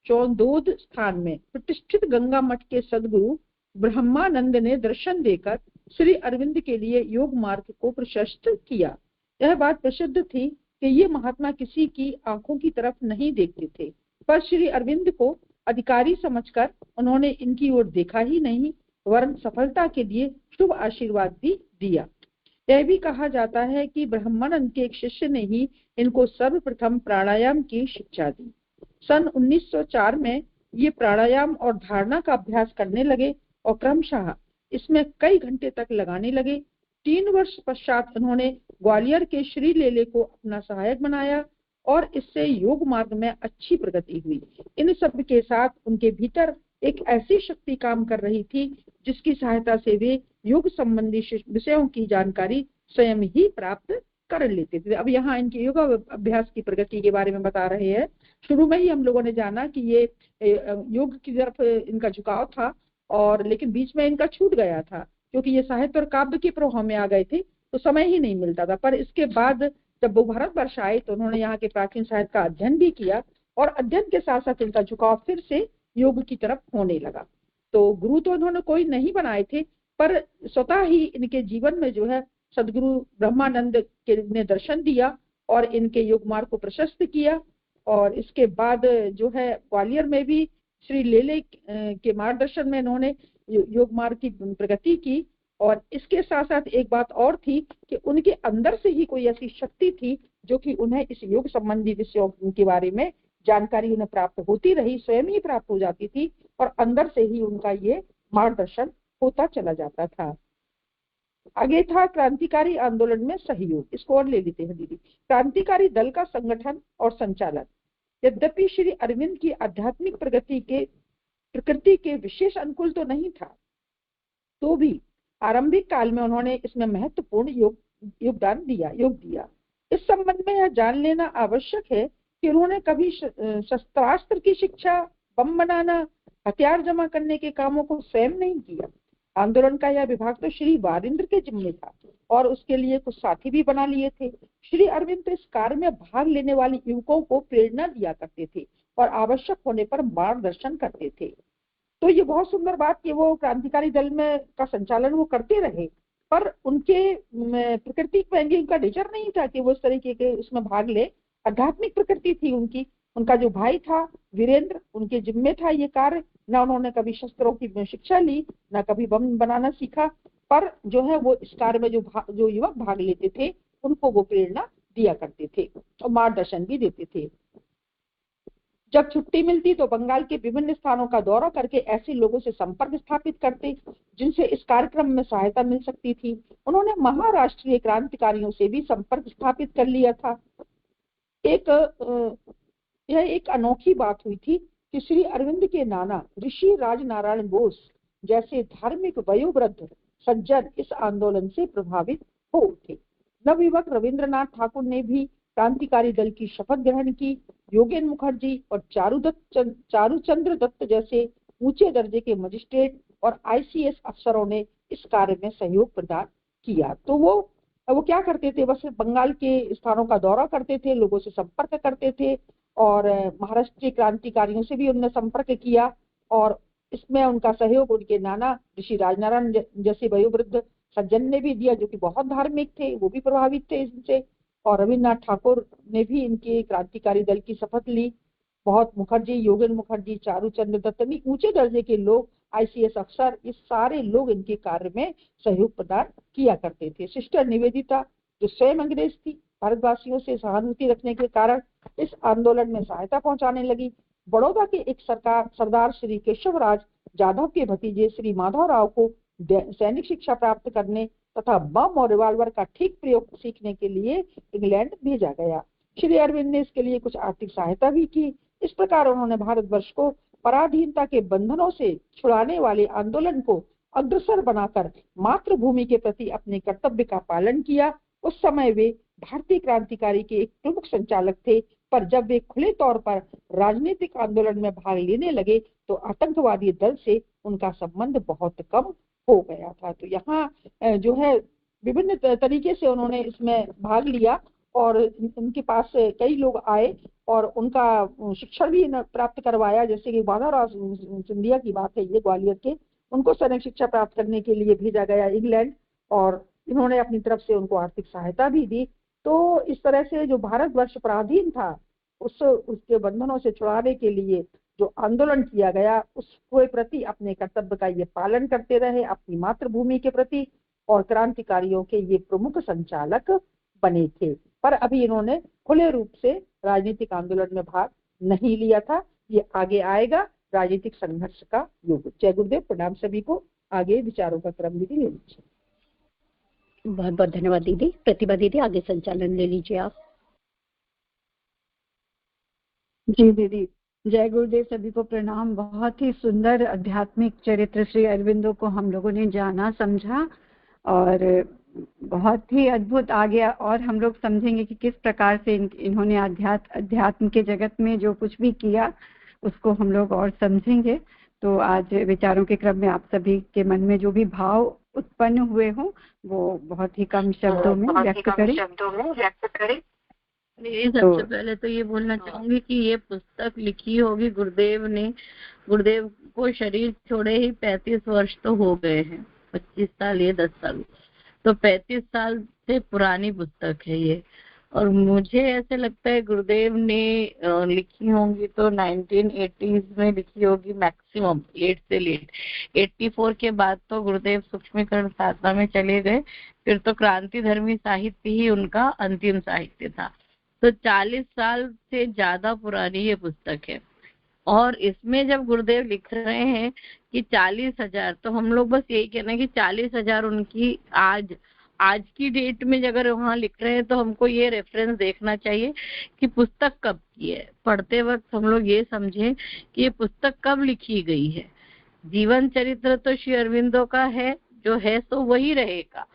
चौदोद स्थान में प्रतिष्ठित गंगा मठ के सदगुरु ब्रह्मानंद ने दर्शन देकर श्री अरविंद के लिए योग मार्ग को प्रशस्त किया। यह बात प्रसिद्ध थी कि ये महात्मा किसी की आंखों की तरफ नहीं देखते थे, पर श्री अरविंद को अधिकारी समझकर उन्होंने इनकी ओर देखा ही नहीं, वरन सफलता के लिए शुभ आशीर्वाद भी दिया। यह भी कहा जाता है कि ब्रह्मानंद के एक शिष्य ने ही इनको सर्वप्रथम प्राणायाम की शिक्षा दी। सन 1904 में ये प्राणायाम और धारणा का अभ्यास करने लगे और क्रमशः इसमें कई घंटे तक लगाने लगे। 3 वर्ष पश्चात उन्होंने ग्वालियर के श्री लेले को अपना सहायक बनाया और इससे योग मार्ग में अच्छी प्रगति हुई। इन सब के साथ उनके भीतर एक ऐसी शक्ति काम कर रही थी जिसकी सहायता से वे योग संबंधी विषयों की जानकारी स्वयं ही प्राप्त कर लेते थे। अब यहाँ इनके योग अभ्यास की प्रगति के बारे में बता रहे हैं। शुरू में ही हम लोगों ने जाना कि ये योग की तरफ इनका झुकाव था, और लेकिन बीच में इनका छूट गया था क्योंकि ये साहित्य और काव्य के प्रभाव में आ गए थे, तो समय ही नहीं मिलता था। पर इसके बाद जब वो भारतवर्ष आए तो उन्होंने यहाँ के प्राचीन साहित्य का अध्ययन भी किया और अध्ययन के साथ साथ इनका झुकाव फिर से योग की तरफ होने लगा। तो गुरु तो उन्होंने कोई नहीं बनाए थे, पर स्वतः ही इनके जीवन में जो है सदगुरु ब्रह्मानंद ने दर्शन दिया और इनके योग मार्ग को प्रशस्त किया। और इसके बाद जो है ग्वालियर में भी श्री लेले के मार्गदर्शन में इन्होंने योग मार्ग की प्रगति की। और इसके साथ साथ एक बात और थी कि उनके अंदर से ही कोई ऐसी शक्ति थी जो कि उन्हें इस योग संबंधी विषयों के बारे में जानकारी उन्हें प्राप्त होती रही, स्वयं ही प्राप्त हो जाती थी और अंदर से ही उनका ये मार्गदर्शन होता चला जाता था। आगे था क्रांतिकारी आंदोलन में सहयोग। इसको और ले लेते हैं दीदी। क्रांतिकारी दल का संगठन और संचालन। यद्यपि श्री अरविंद की आध्यात्मिक प्रकृति के विशेष अनुकूल तो नहीं था, तो भी आरंभिक काल में उन्होंने इसमें महत्वपूर्ण योग दिया। इस संबंध में यह जान लेना आवश्यक है कि उन्होंने कभी शस्त्रास्त्र की शिक्षा, बम बनाना, हथियार जमा करने के कामों को स्वयं नहीं किया। आंदोलन का यह विभाग तो श्री वारिंद्र के जिम्मे था और उसके लिए कुछ साथी भी बना लिए थे। श्री अरविंद तो इस कार्य में भाग लेने वाले युवकों को प्रेरणा दिया करते थे और आवश्यक होने पर मार्गदर्शन करते थे। तो ये बहुत सुंदर बात कि वो क्रांतिकारी दल में का संचालन वो करते रहे, पर उनके प्रकृति में उनका नेचर नहीं था कि वो इस तरीके के उसमें भाग ले। आध्यात्मिक प्रकृति थी उनकी। उनका जो भाई था वीरेंद्र, उनके जिम्मे था ये कार्य। ना उन्होंने कभी शस्त्रों की शिक्षा ली, ना कभी बम बनाना सीखा, पर जो है वो इस कार्य में जो युवक भाग लेते थे उनको वो प्रेरणा दिया करते थे और मार्गदर्शन भी देते थे। जब छुट्टी मिलती तो बंगाल के विभिन्न स्थानों का दौरा करके ऐसे लोगों से संपर्क स्थापित करते जिनसे इस कार्यक्रम में सहायता मिल सकती थी। उन्होंने महाराष्ट्रीय क्रांतिकारियों से भी संपर्क स्थापित कर लिया था। यह एक अनोखी बात हुई थी कि श्री अरविंद के नाना ऋषि राजनारायण बोस जैसे धार्मिक वयोवृद्ध सज्जन इस आंदोलन से प्रभावित हो उठे। नवयुवक रविंद्रनाथ ठाकुर ने भी क्रांतिकारी दल की शपथ ग्रहण की। योगेन मुखर्जी और चारूचंद्र दत्त जैसे ऊंचे दर्जे के मजिस्ट्रेट और आईसीएस अफसरों ने इस कार्य में सहयोग प्रदान किया। तो वो क्या करते थे, बस बंगाल के स्थानों का दौरा करते थे, लोगों से संपर्क करते थे और महाराष्ट्रीय क्रांतिकारियों से भी उन्होंने संपर्क किया और इसमें उनका सहयोग उनके नाना ऋषि राजनारायण जैसे वयोवृद्ध सज्जन ने भी दिया, जो कि बहुत धार्मिक थे, वो भी प्रभावित थे इनसे। और रविन्द्रनाथ ठाकुर ने भी इनके क्रांतिकारी दल की शपथ ली। बहुत मुखर्जी, योगेन मुखर्जी, चारूचंद्र दत्त, ऊंचे दर्जे के लोग, आईसीएस अफसर, इस सारे लोग इनके कार्य में सहयोग प्रदान किया करते थे। सिस्टर निवेदिता जो स्वयं अंग्रेज थी, भारतवासियों से सहानुभूति रखने के कारण इस आंदोलन में सहायता पहुंचाने लगी। बड़ौदा के एक सरदार श्री केशवराज जाधव के भतीजे श्री माधवराव को सैनिक शिक्षा प्राप्त करने तथा बम और रिवॉल्वर का ठीक प्रयोग सीखने के लिए इंग्लैंड भेजा गया। श्री अरविंद ने इसके लिए कुछ आर्थिक सहायता भी की। इस प्रकार उन्होंने भारतवर्ष को पराधीनता के बंधनों से छुड़ाने वाले आंदोलन को अग्रसर बनाकर मातृभूमि के प्रति अपने कर्तव्य का पालन किया। उस समय वे भारतीय क्रांतिकारी के एक प्रमुख संचालक थे, पर जब वे खुले तौर पर राजनीतिक आंदोलन में भाग लेने लगे तो आतंकवादी दल से उनका संबंध बहुत कम हो गया था। तो यहाँ जो है विभिन्न तरीके से उन्होंने इसमें भाग लिया और उनके पास कई लोग आए और उनका शिक्षण भी प्राप्त करवाया। जैसे कि माधवराव सिंधिया की बात है ये, ग्वालियर के, उनको सैनिक शिक्षा प्राप्त करने के लिए भेजा गया इंग्लैंड और इन्होंने अपनी तरफ से उनको आर्थिक सहायता भी दी। तो इस तरह से जो भारतवर्ष पराधीन था उसके बंधनों से छुड़ाने के लिए जो आंदोलन किया गया उसके प्रति अपने कर्तव्य का ये पालन करते रहे, अपनी मातृभूमि के प्रति, और क्रांतिकारियों के ये प्रमुख संचालक बने थे। पर अभी इन्होंने खुले रूप से राजनीतिक आंदोलन में भाग नहीं लिया था। ये आगे आएगा राजनीतिक संघर्ष का युग। जय गुरुदेव, प्रणाम सभी को। आगे विचारों का क्रम दीदी ले लीजिए। बहुत बहुत धन्यवाद दीदी। प्रतिभा दीदी, आगे संचालन ले लीजिए आप। जी दीदी, जय गुरुदेव, सभी को प्रणाम। बहुत ही सुंदर आध्यात्मिक चरित्र श्री अरविंदो को हम लोगों ने जाना, समझा और बहुत ही अद्भुत आ गया। और हम लोग समझेंगे कि किस प्रकार से इन्होंने अध्यात्म के जगत में जो कुछ भी किया उसको हम लोग और समझेंगे। तो आज विचारों के क्रम में आप सभी के मन में जो भी भाव उत्पन्न हुए हों वो बहुत ही कम शब्दों में व्यक्त करें। सबसे पहले तो ये बोलना चाहूंगी कि ये पुस्तक लिखी होगी गुरुदेव ने। गुरुदेव को शरीर छोड़े ही 35 वर्ष तो हो गए हैं, 25 साल ये 10 साल, तो 35 साल से पुरानी पुस्तक है ये। और मुझे ऐसे लगता है गुरुदेव ने लिखी होंगी तो 1980s में लिखी होगी मैक्सिमम, लेट से लेट। 84 के बाद तो गुरुदेव सूक्ष्मीकरण साधना में चले गए, फिर तो क्रांति धर्मी साहित्य ही उनका अंतिम साहित्य था। तो 40 साल से ज्यादा पुरानी ये पुस्तक है। और इसमें जब गुरुदेव लिख रहे हैं कि 40,000, तो हम लोग बस यही कहना है कि 40,000 उनकी आज की डेट में अगर वहाँ लिख रहे हैं तो हमको ये रेफरेंस देखना चाहिए कि पुस्तक कब की है। पढ़ते वक्त हम लोग ये समझें कि ये पुस्तक कब लिखी गई है। जीवन चरित्र तो श्री अरविंदो का है, जो है तो वही रहेगा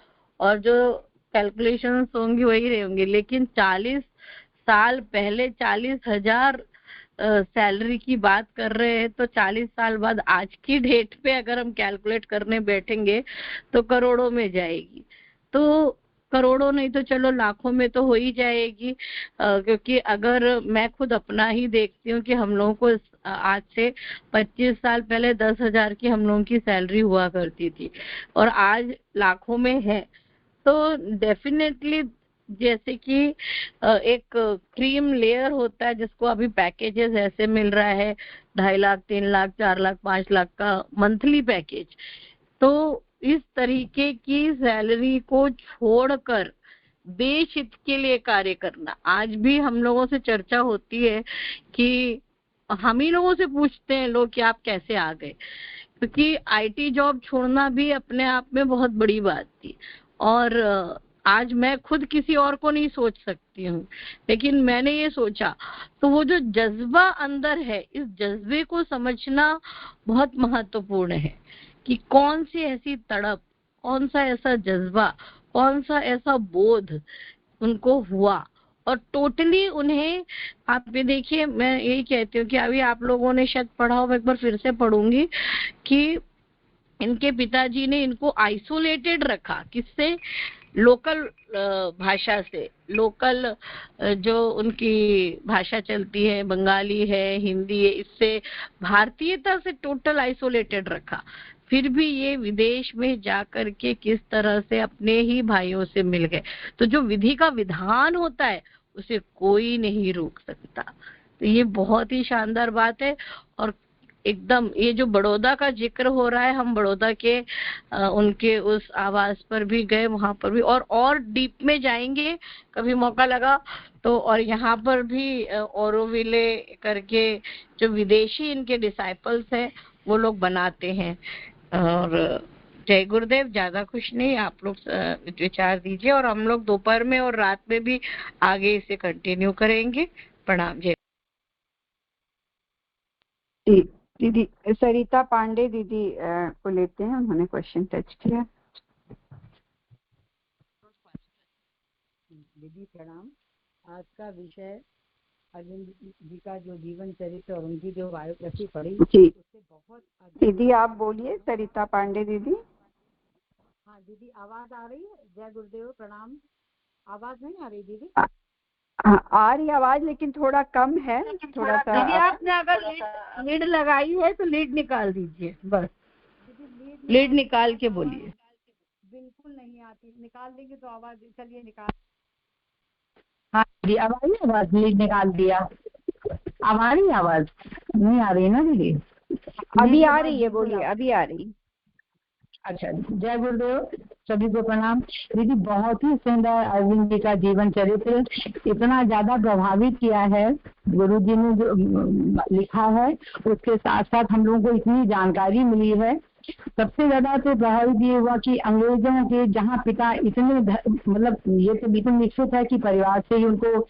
और जो कैलकुलेशंस होंगी वही रहेंगी, लेकिन 40 साल पहले 40,000 सैलरी की बात कर रहे हैं, तो 40 साल बाद आज की डेट पे अगर हम कैलकुलेट करने बैठेंगे तो करोड़ों में जाएगी। तो करोड़ों नहीं तो चलो लाखों में तो हो ही जाएगी, क्योंकि अगर मैं खुद अपना ही देखती हूँ कि हम लोगों को आज से 25 साल पहले 10,000 की हम लोगों की सैलरी हुआ करती थी और आज लाखों में है। तो डेफिनेटली जैसे कि एक क्रीम लेयर होता है जिसको अभी पैकेजेस ऐसे मिल रहा है 2.5 लाख 3 लाख 4 लाख 5 लाख का मंथली पैकेज, तो इस तरीके की सैलरी को छोड़कर देश हित के लिए कार्य करना। आज भी हम लोगों से चर्चा होती है कि हम ही लोगों से पूछते हैं लोग कि आप कैसे आ गए, क्योंकि आईटी जॉब छोड़ना भी अपने आप में बहुत बड़ी बात थी और आज मैं खुद किसी और को नहीं सोच सकती हूँ, लेकिन मैंने ये सोचा। तो वो जो जज्बा अंदर है, इस जज्बे को समझना बहुत महत्वपूर्ण है कि कौन सी ऐसी तड़प, कौन सा ऐसा जज्बा, कौन सा ऐसा बोध उनको हुआ और टोटली उन्हें। आप ये देखिए, मैं यही कहती हूँ कि अभी आप लोगों ने शायद पढ़ा हो, मैं एक बार फिर से पढ़ूंगी कि इनके पिताजी ने इनको आइसोलेटेड रखा। किससे? लोकल भाषा से। लोकल जो उनकी भाषा चलती है, बंगाली है, हिंदी है, इससे भारतीयता से टोटल आइसोलेटेड रखा। फिर भी ये विदेश में जाकर के किस तरह से अपने ही भाइयों से मिल गए। तो जो विधि का विधान होता है उसे कोई नहीं रोक सकता। तो ये बहुत ही शानदार बात है। और एकदम ये जो बड़ौदा का जिक्र हो रहा है, हम बड़ौदा के उनके उस आवास पर भी गए, वहां पर भी और डीप में जाएंगे कभी मौका लगा तो। और यहाँ पर भी ओरोविले करके जो विदेशी इनके डिसाइपल्स हैं वो लोग बनाते हैं। और जय गुरुदेव। ज्यादा कुछ नहीं, आप लोग विचार दीजिए और हम लोग दोपहर में और रात में भी आगे इसे कंटिन्यू करेंगे। प्रणाम। जय दीदी सरिता पांडे दीदी को लेते हैं, उन्होंने क्वेश्चन टच किया। दीदी प्रणाम। आज का विषय अरविंद जी का जो जीवन चरित्र और उनकी जो बायोग्राफी पढ़ी जी उससे बहुत। दीदी आप बोलिए, सरिता पांडे दीदी। हाँ दीदी, आवाज आ रही है? जय गुरुदेव प्रणाम। आवाज नहीं आ रही दीदी? आ रही आवाज, लेकिन थोड़ा कम है, थोड़ा सा। दीदी आपने अगर लीड लगाई है तो लीड निकाल दीजिए, बस लीड निकाल के बोलिए। बिल्कुल नहीं आती, निकाल देंगे तो आवाज। चलिए निकाल। हाँ दीदी अब आई आवाज? लीड निकाल दिया। अब आ रही आवाज? नहीं आ रही ना दीदी? अभी आ रही है, बोलिए अभी आ रही। अच्छा, जय गुरुदेव, सभी को प्रणाम। दीदी बहुत ही सुंदर अरविंद जी का जीवन चरित्र, इतना ज्यादा प्रभावित किया है गुरु जी ने जो लिखा है, उसके साथ साथ हम लोगों को इतनी जानकारी मिली है। सबसे ज्यादा तो प्रभावित ये हुआ कि अंग्रेजों के जहाँ पिता इतने मतलब ये तो बिल्कुल निश्चित है कि परिवार से ही उनको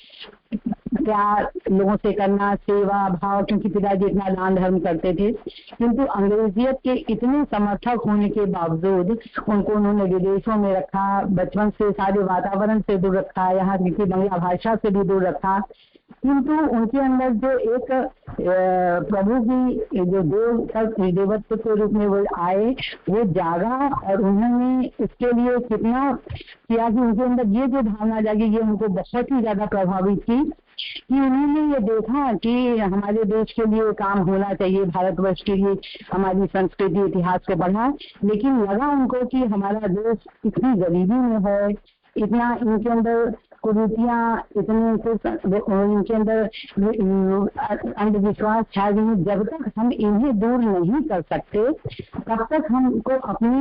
प्यार लोगों से करना, सेवा भाव, क्योंकि पिताजी इतना दान धर्म करते थे, किंतु अंग्रेजियत के इतने समर्थक होने के बावजूद उनको उन्होंने विदेशों में रखा, बचपन से सारे वातावरण से दूर रखा, यहाँ की बंगला भाषा से भी दूर रखा। किंतु उनके अंदर जो एक प्रभु की जो देवत्व के रूप में वो आए, वो जागा और उन्होंने इसके लिए कितना किया कि उनके अंदर ये जो भावना जागी, ये उनको बहुत ही ज्यादा प्रभावित की कि उन्होंने ये देखा कि हमारे देश के लिए काम होना चाहिए, भारतवर्ष के लिए हमारी संस्कृति इतिहास को पढ़ा, लेकिन लगा उनको कि हमारा देश इतनी गरीबी में है, इतना इनके अंदर कुरीतियाँ इतने इनके अंदर अंधविश्वास छा गए, जब तक हम इन्हें दूर नहीं कर सकते तब तक हमको अपनी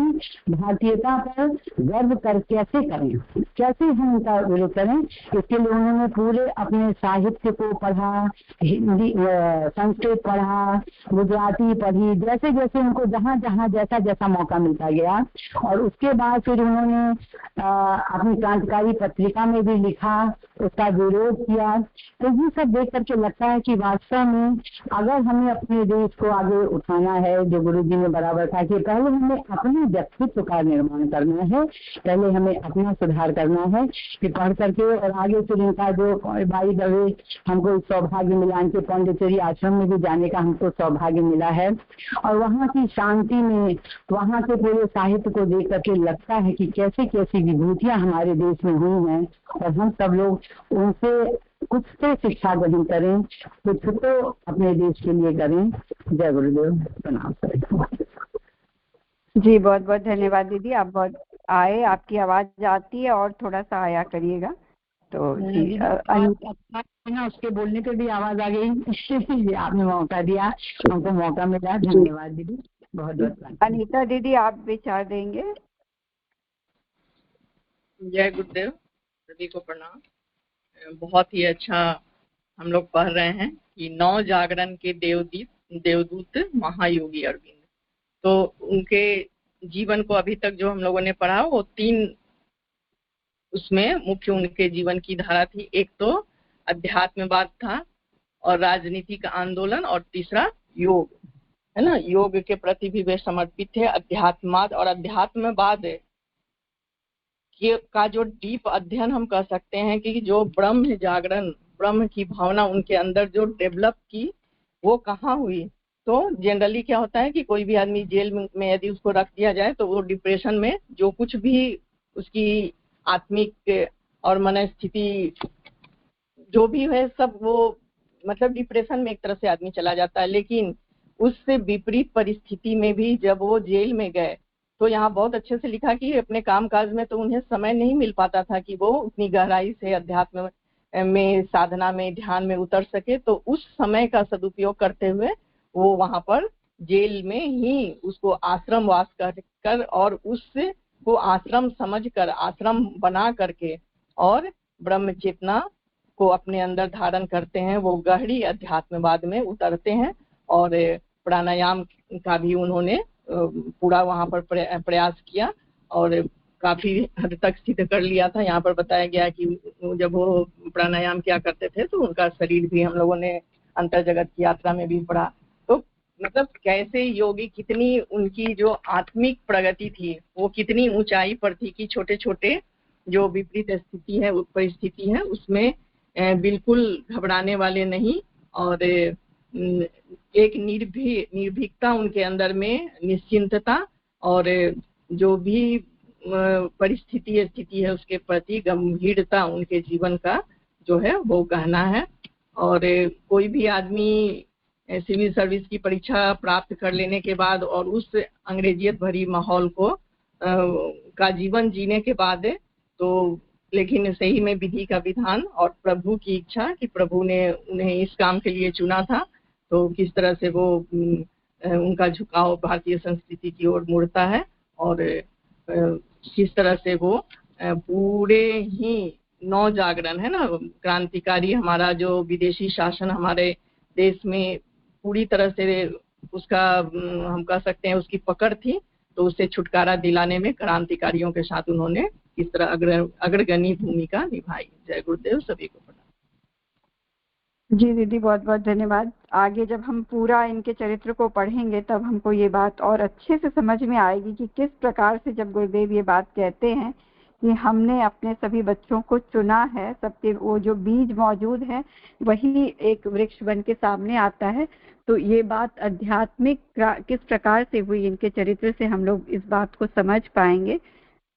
भारतीयता पर गर्व कर कैसे करें, कैसे हम इनका विरोध करें। इसके लिए उन्होंने पूरे अपने साहित्य को पढ़ा, हिंदी संस्कृत पढ़ा, गुजराती पढ़ी, जैसे जैसे उनको जहाँ जहाँ जैसा जैसा मौका मिलता गया। और उसके बाद फिर उन्होंने अपनी क्रांतिकारी पत्रिका में भी लिखा, उसका विरोध किया। तो ये सब देख करके लगता है कि वास्तव में अगर हमें अपने देश को आगे उठाना है, जो गुरु जी ने बराबर कहा कि पहले हमें अपने व्यक्तित्व का निर्माण करना है, पहले हमें अपना सुधार करना है, कि पढ़ करके और आगे फिर इनका जो बाई द वे हमको सौभाग्य मिला, इनके पांडिचेरी आश्रम में भी जाने का हमको सौभाग्य मिला है। और वहाँ की शांति में, वहाँ के पूरे साहित्य को देख करके लगता है कि कैसे कैसी विभूतियाँ हमारे देश में हुई हैं, और हम सब लोग उनसे कुछ से शिक्षा ग्रहण करें, कुछ तो अपने देश के लिए करें। जय गुरुदेव, प्रणाम करें। जी बहुत बहुत धन्यवाद दीदी, आप बहुत आए, आपकी आवाज आती है और थोड़ा सा आया करिएगा। तो जी ना उसके बोलने पे भी आवाज आ गई। आपने मौका दिया, हमको मौका मिला, धन्यवाद दीदी, बहुत बहुत। अनीता दीदी आप विचार देंगे। जय गुरुदेव, सभी को प्रणाम। बहुत ही अच्छा हम लोग पढ़ रहे हैं कि 9 जागरण के देवदूत महायोगी अरविंद। तो उनके जीवन को अभी तक जो हम लोगों ने पढ़ा वो 3 उसमें मुख्य उनके जीवन की धारा थी। एक तो अध्यात्मवाद था, और राजनीति का आंदोलन, और तीसरा योग, है ना। योग के प्रति भी वे समर्पित थे। अध्यात्मवाद और अध्यात्मवाद का जो डीप अध्ययन हम कह सकते हैं कि जो ब्रह्म जागरण, ब्रह्म की भावना उनके अंदर जो डेवलप की, वो कहाँ हुई। तो जनरली क्या होता है कि कोई भी आदमी जेल में यदि उसको रख दिया जाए तो वो डिप्रेशन में जो कुछ भी उसकी आत्मिक और मन स्थिति जो भी है सब वो मतलब डिप्रेशन में एक तरह से आदमी चला जाता है। लेकिन उससे विपरीत परिस्थिति में भी जब वो जेल में गए तो यहाँ बहुत अच्छे से लिखा कि अपने कामकाज में तो उन्हें समय नहीं मिल पाता था कि वो उतनी गहराई से अध्यात्म में, साधना में, ध्यान में उतर सके। तो उस समय का सदुपयोग करते हुए वो वहां पर जेल में ही उसको आश्रम वास कर और उससे को आश्रम समझकर, आश्रम बना करके और ब्रह्म चेतना को अपने अंदर धारण करते हैं। वो गहरी अध्यात्मवाद में उतरते हैं और प्राणायाम का भी उन्होंने पूरा वहां पर प्रयास किया और काफी हद तक सिद्ध कर लिया था। यहाँ पर बताया गया कि जब वो प्राणायाम किया करते थे तो उनका शरीर भी हम लोगों ने अंतर जगत की यात्रा में भी पढ़ा। तो मतलब कैसे योगी, कितनी उनकी जो आत्मिक प्रगति थी वो कितनी ऊंचाई पर थी कि छोटे छोटे जो विपरीत स्थिति है, परिस्थिति है, उसमें बिल्कुल घबराने वाले नहीं और एक निर्भीकता उनके अंदर में, निश्चिंतता और जो भी परिस्थिति स्थिति है उसके प्रति गंभीरता उनके जीवन का जो है वो कहना है। और कोई भी आदमी सिविल सर्विस की परीक्षा प्राप्त कर लेने के बाद और उस अंग्रेजियत भरी माहौल को का जीवन जीने के बाद तो लेकिन सही में विधि का विधान और प्रभु की इच्छा कि प्रभु ने उन्हें इस काम के लिए चुना था, तो किस तरह से वो उनका झुकाव भारतीय संस्कृति की ओर मुड़ता है और किस तरह से वो पूरे ही 9 जागरण है ना, क्रांतिकारी हमारा जो विदेशी शासन हमारे देश में पूरी तरह से उसका हम कह सकते हैं उसकी पकड़ थी, तो उससे छुटकारा दिलाने में क्रांतिकारियों के साथ उन्होंने किस तरह अग्रगणी भूमिका निभाई। जय गुरुदेव, सभी को प्रणाम। जी दीदी बहुत बहुत धन्यवाद। आगे जब हम पूरा इनके चरित्र को पढ़ेंगे तब हमको ये बात और अच्छे से समझ में आएगी कि किस प्रकार से जब गुरुदेव ये बात कहते हैं कि हमने अपने सभी बच्चों को चुना है, सबके वो जो बीज मौजूद है वही एक वृक्ष बन के सामने आता है। तो ये बात आध्यात्मिक किस प्रकार से हुई इनके चरित्र से हम लोग इस बात को समझ पाएंगे।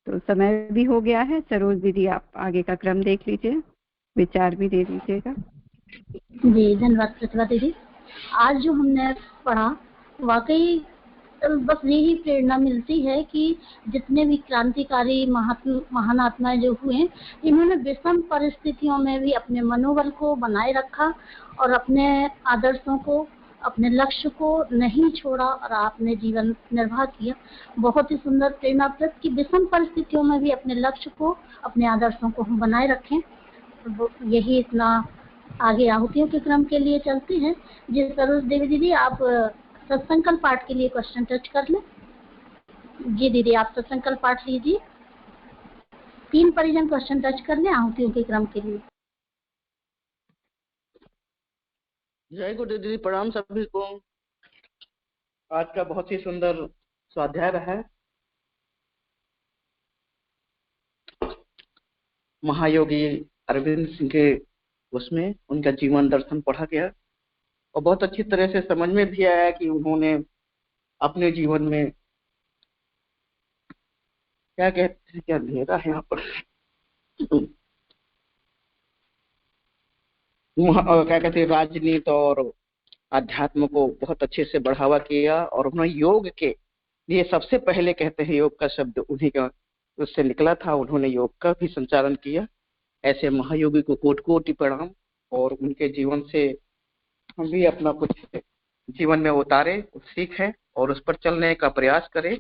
तो समय भी हो गया है, सरोज दीदी आप आगे का क्रम देख लीजिए, विचार भी दे दीजिएगा। जी धन्यवाद प्रतिभा दीदी। आज जो हमने पढ़ा वाकई बस यही प्रेरणा मिलती है कि जितने भी क्रांतिकारी महान आत्माएं जो हुए, इन्होंने विषम परिस्थितियों में भी अपने मनोबल को बनाए रखा और अपने आदर्शों को, अपने लक्ष्य को नहीं छोड़ा और आपने जीवन निर्वाह किया। बहुत ही सुंदर प्रेरणाप्रद कि विषम परिस्थितियों में भी अपने लक्ष्य को, अपने आदर्शों को हम बनाए रखें। यही इतना आगे आहुतियों के क्रम के लिए चलते हैं। जी सरोज देवी दीदी, आप सत्संकल्प पाठ के लिए क्वेश्चन टच कर लें। जी दीदी, आप सत्संकल्प पाठ लीजिए। 3 परिजन क्वेश्चन टच कर लें आहुतियों के क्रम के लिए। जय गुरु दीदी, प्रणाम सभी को। आज का बहुत ही सुंदर स्वाध्याय रहा है। महायोगी अरविंद सिंह के उसमें उनका जीवन दर्शन पढ़ा गया और बहुत अच्छी तरह से समझ में भी आया कि उन्होंने अपने जीवन में क्या कहते हैं, क्या अंधेरा है यहाँ पर, क्या कहते हैं, राजनीति और अध्यात्म को बहुत अच्छे से बढ़ावा किया। और उन्होंने योग के लिए सबसे पहले कहते हैं, योग का शब्द उन्हीं का उससे निकला था, उन्होंने योग का भी संचालन किया। ऐसे महायोगी को कोटि कोटि प्रणाम। और उनके जीवन से हम भी अपना कुछ जीवन में उतारे, सीखें और उस पर चलने का प्रयास करें।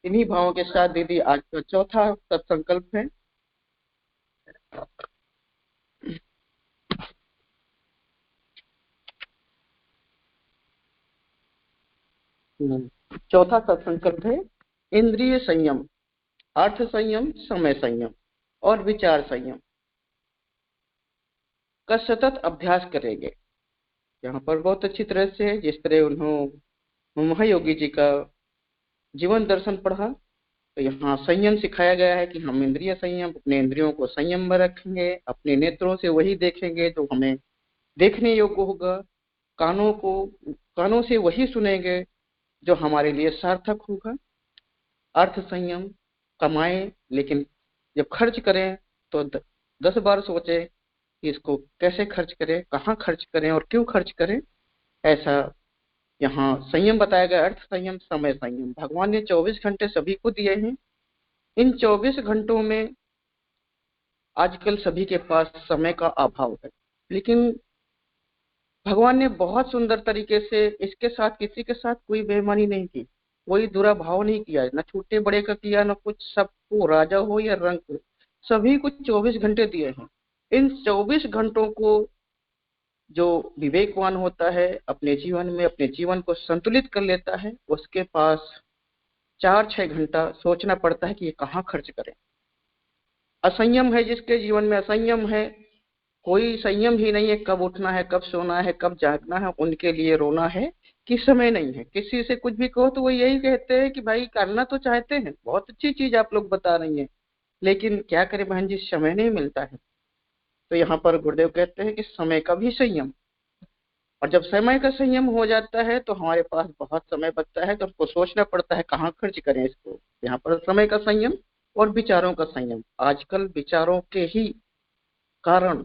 इन्हीं भावों के साथ दीदी आज का चौथा सत्संकल्प है। चौथा सत्संकल्प है इंद्रिय संयम, अर्थ संयम, समय संयम और विचार संयम का सतत अभ्यास करेंगे। यहाँ पर बहुत अच्छी तरह से जिस तरह उन्होंने महायोगी जी का जीवन दर्शन पढ़ा, तो यहाँ संयम सिखाया गया है कि हम इंद्रिय संयम, अपने इंद्रियों को संयम में रखेंगे, अपने नेत्रों से वही देखेंगे जो हमें देखने योग्य होगा, कानों से वही सुनेंगे जो हमारे लिए सार्थक होगा। अर्थ संयम, कमाएं लेकिन जब खर्च करें तो 10 बार सोचे कि इसको कैसे खर्च करें, कहाँ खर्च करें और क्यों खर्च करें। ऐसा यहाँ संयम बताया गया। अर्थ संयम, समय संयम। भगवान ने 24 घंटे सभी को दिए हैं। इन 24 घंटों में आजकल सभी के पास समय का अभाव है, लेकिन भगवान ने बहुत सुंदर तरीके से इसके साथ किसी के साथ कोई बेईमानी नहीं की, कोई बुरा भाव नहीं किया, न छोटे बड़े का किया, न कुछ। सबको, राजा हो या रंग हो, सभी को 24 घंटे दिए हैं। इन 24 घंटों को जो विवेकवान होता है, अपने जीवन में अपने जीवन को संतुलित कर लेता है, उसके पास 4-6 घंटा सोचना पड़ता है कि ये कहाँ खर्च करें। असंयम है जिसके जीवन में, असंयम है, कोई संयम ही नहीं है, कब उठना है, कब सोना है, कब जागना है, उनके लिए रोना है कि समय नहीं है। किसी से कुछ भी कहो तो वो यही कहते हैं कि भाई करना तो चाहते हैं, बहुत अच्छी चीज आप लोग बता रही हैं, लेकिन क्या करें बहन जी, समय नहीं मिलता है। तो यहाँ पर गुरुदेव कहते हैं कि समय का भी संयम, और जब समय का संयम हो जाता है तो हमारे पास बहुत समय बचता है, तो हमको सोचना पड़ता है कहाँ खर्च करें इसको। यहाँ पर समय का संयम और विचारों का संयम। आजकल विचारों के ही कारण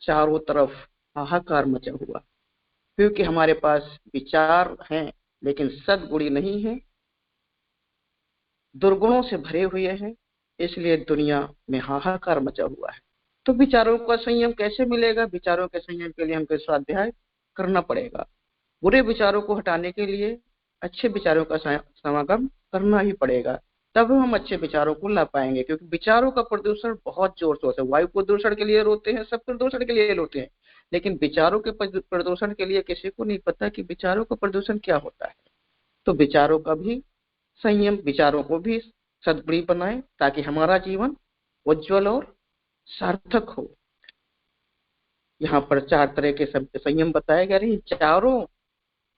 चारों तरफ हाहाकार मचा हुआ, क्योंकि हमारे पास विचार हैं लेकिन सद्गुणी नहीं है, दुर्गुणों से भरे हुए हैं, इसलिए दुनिया में हाहाकार मचा हुआ है। तो विचारों का संयम कैसे मिलेगा? विचारों के संयम के लिए हमको स्वाध्याय करना पड़ेगा। बुरे विचारों को हटाने के लिए अच्छे विचारों का समागम करना ही पड़ेगा, तब हम अच्छे विचारों को ला पाएंगे। क्योंकि विचारों का प्रदूषण बहुत जोर शोर से, वायु प्रदूषण के लिए रोते हैं, सब प्रदूषण के लिए रोते हैं, लेकिन विचारों के प्रदूषण के लिए किसी को नहीं पता कि विचारों का प्रदूषण क्या होता है। तो विचारों का भी संयम, विचारों को भी सद्गुणी बनाए ताकि हमारा जीवन उज्जवल और सार्थक हो। यहाँ पर 4 तरह के संयम बताए गए। चारों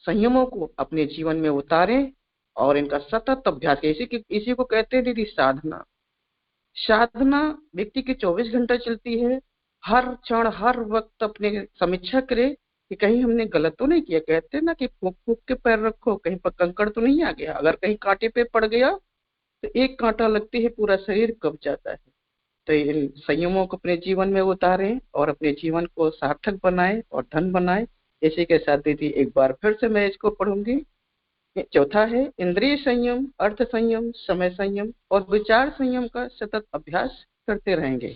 संयमों को अपने जीवन में उतारें और इनका सतत अभ्यास। इसी को कहते हैं दीदी साधना। साधना व्यक्ति की 24 घंटे चलती है। हर क्षण हर वक्त अपने समीक्षा करे कि कहीं हमने गलत तो नहीं किया। कहते हैं ना कि फूक फूक के पैर रखो, कहीं पर कंकड़ तो नहीं आ गया। अगर कहीं कांटे पे पड़ गया तो एक कांटा लगती है पूरा शरीर कब जाता है। तो इन संयमों को अपने जीवन में उतारें और अपने जीवन को सार्थक बनाएं और धन बनाएं। इसी के साथ दीदी एक बार फिर से मैं इसको पढ़ूंगी। चौथा है इंद्रिय संयम, अर्थ संयम, समय संयम और विचार संयम का सतत अभ्यास करते रहेंगे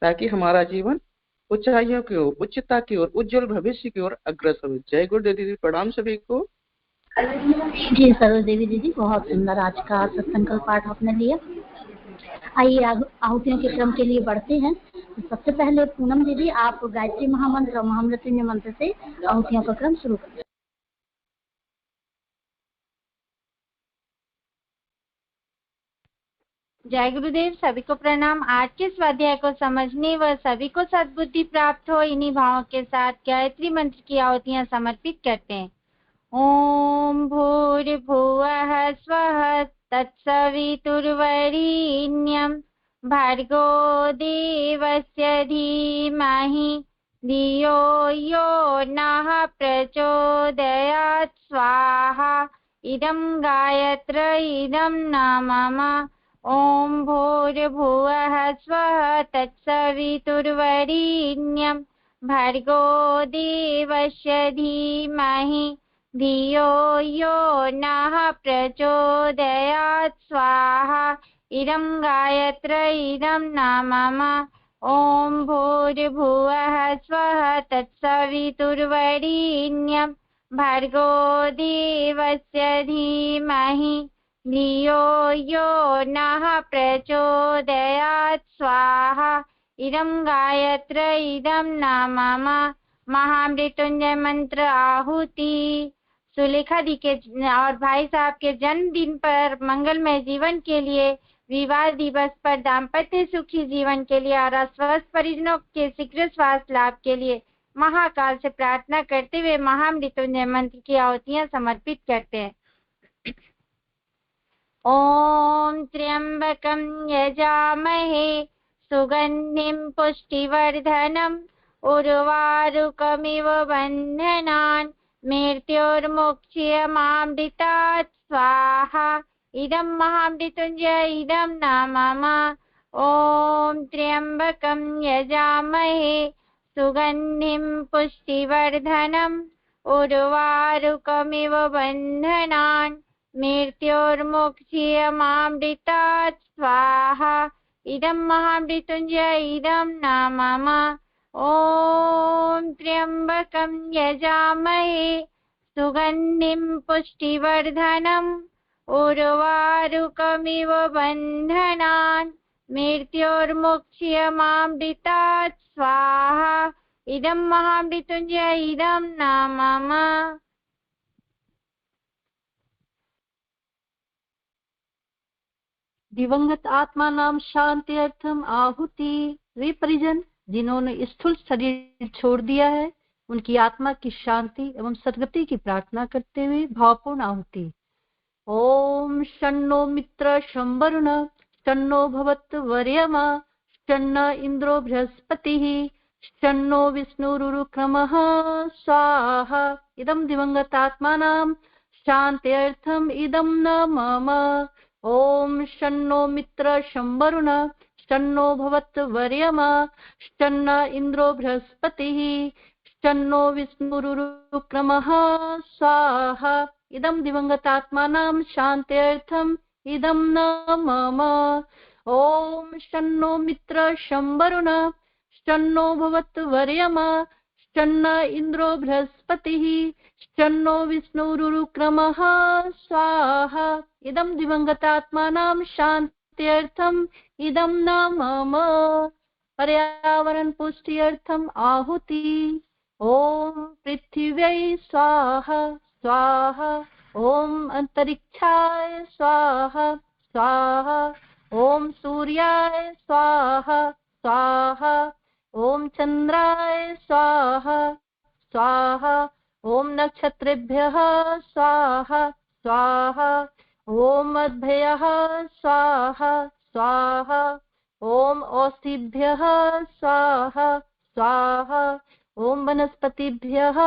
ताकि हमारा जीवन ऊंचाइयों की ओर, उच्चता की ओर, उज्जवल भविष्य की ओर अग्रसर हो। जय गुरुदेव दीदी, प्रणाम सभी को। जी सरोज देवी दीदी, बहुत सुंदर आज का सत्संकल्प पाठ आपने लिया। आइए आहुतियों के क्रम के लिए बढ़ते हैं। तो सबसे पहले पूनम दीदी, आप गायत्री महामंत्र और महामृत्युंजय मंत्र से आहुतियों का क्रम शुरू करें। जय गुरुदेव, सभी को प्रणाम। आज के स्वाध्याय को समझने व सभी को सद्बुद्धि प्राप्त हो, इन्हीं भावों के साथ गायत्री मंत्र की आहुतियां समर्पित करते हैं। ओम भूर्भुवः स्वः तत्सवितुर्वरेण्यं भर्गो देवस्य धीमहि धियो यो नः प्रचोदयात् स्वाहा। इदं गायत्र इदं न मम। ओम भूर्भुवः स्वः तत्सवितुर्वरेण्यं भर्गो देवस्य धीमहि धियो यो नः प्रचोदयात् स्वाहा। इदं गायत्र इदं न मम। ओम भूर्भुवः स्वः तत्सवितुर्वरेण्यं भर्गो देवस्य धीमहि धियो यो नः प्रचोदयात् स्वाहा। इदं गायत्र इदं न मम। महामृत्युंजय मंत्र आहुति। सुलेखा दी के और भाई साहब के जन्मदिन पर मंगलमय जीवन के लिए, विवाह दिवस पर दाम्पत्य सुखी जीवन के लिए और अस्वस्थ परिजनों के शीघ्र स्वास्थ्य लाभ के लिए महाकाल से प्रार्थना करते हुए महामृत्युंजय मंत्र की आहुतियां समर्पित करते हैं। ओम त्र्यंबकं यजामहे सुगंधिं पुष्टिवर्धनम् उर्वारुकमिव बन्धनान् मृत्योर्मुक्षीयमामृतात् स्वाहा। इदं महामृत्युंजय इदं न मम। ओम त्र्यंबकं यजामहे सुगंधिं पुष्टिवर्धनम् उर्वारुकमिव बन्धनान् मृत्योर्मुक्षीयमामृतात् स्वाहा। इदं महामृत्युंजय इदं न मम। ओम त्र्यंबकं यजामहे सुगंधिं पुष्टिवर्धनम् उर्वारुकमिव बन्धनान् मृत्योर्मुक्षीयमामृतात् स्वाहा। इदं महामृत्युंजय इदं न मम। दिवंगत आत्मा नाम शांति अर्थम आहुति। वे परिजन जिन्होंने स्थूल शरीर छोड़ दिया है, उनकी आत्मा की शांति एवं सद्गति की प्रार्थना करते हुए भावपूर्ण आहुति। ओम शन्नो मित्र शंवरुण शन्नो भवत् वर्यमा शन्न इंद्रो बृहस्पतिः शन्नो विष्णुरुक्रमः स्वाहा। इदं दिवंगत आत्मानां शान्त्यर्थम इदं न मम। ओम शन्नो मित्र शंवरुण शन्नो भवत् वर्यमा शन्न इंद्रो बृहस्पतिः शन्नो विष्णुरुक्रमः स्वाहा। इदं दिवंगतात्मानां शान्त्यर्थम इदं न मम। ओम शन्नो मित्र शंवरुण शन्नो भवत् वर्यमा शन्न इंद्रो बृहस्पतिः शन्नो विष्णुरुक्रमः स्वाहा। इदं दिवंगतात्मानां शान्त्यर्थम इदं न मम। पर्यावरण पुष्ट्यर्थम आहुति। ओम पृथिव्यै स्वाहा स्वाहा। ओम अंतरिक्षाय स्वाहा स्वाहा। ओम सूर्याय स्वाहा स्वाहा। ओम चंद्राय स्वाहा स्वाहा। ओम नक्षत्रेभ्यः स्वाहा स्वाहा। ओम अद्भयः स्वाहा स्वाहा। ओम औषधिभ्यः स्वाहा स्वाहा। ओम वनस्पतिभ्यः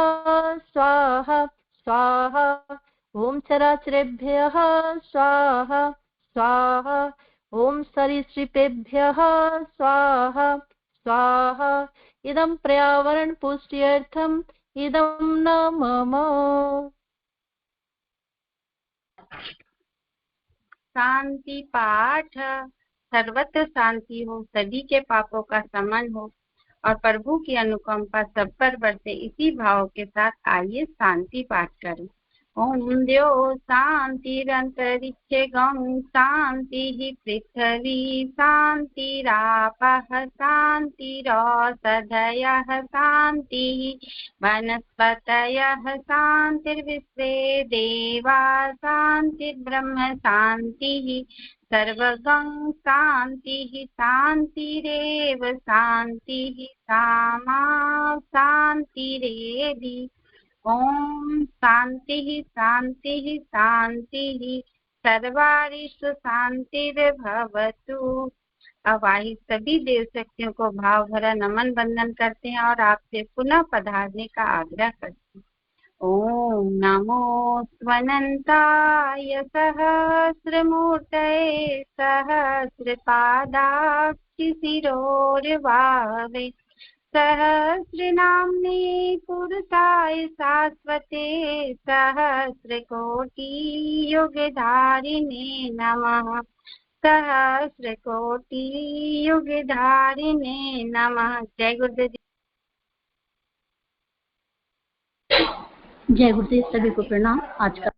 स्वाहा स्वाहा। ओम चराचरेभ्यः स्वाहा स्वाहा। ओम सरीसृपेभ्यः स्वाहा स्वाहा। इदं पर्यावरण पुष्ट्यर्थम इदं न मम। शांति पाठ। सर्वत्र शांति हो, सभी के पापों का शमन हो और प्रभु की अनुकंपा सब पर बरसे, इसी भाव के साथ आइए शांति पाठ करें। ओम द्यो शांतिरंतरिक्षे गं शांति पृथ्वी शांतिरापः शांतिरौषधयः शांति वनस्पतयः शांतिर्विश्वे देवा शांतिर्ब्रह्म शांति सर्वगं शांति शांतिरेव शांति सामा शांतिरेधि। ओम शांति शांति शांति सर्वारिषु शांतिर्भवतु। अब आई सभी देव शक्तियों को भाव भरा नमन बंदन करते हैं और आपसे पुनः पधारने का आग्रह करते हैं। ओम नमो स्वनंताय सहस्रमूर्तये सहस्रपादाक्षिशिरोर्भावे सहस्रनाम्ने पुरुषाय शाश्वते सहस्रकोटियुगधारिणे नमः सहस्रकोटियुगधारिणे नमः। जय गुरुदेव। जय गुरुदेव, सभी को प्रणाम। आज का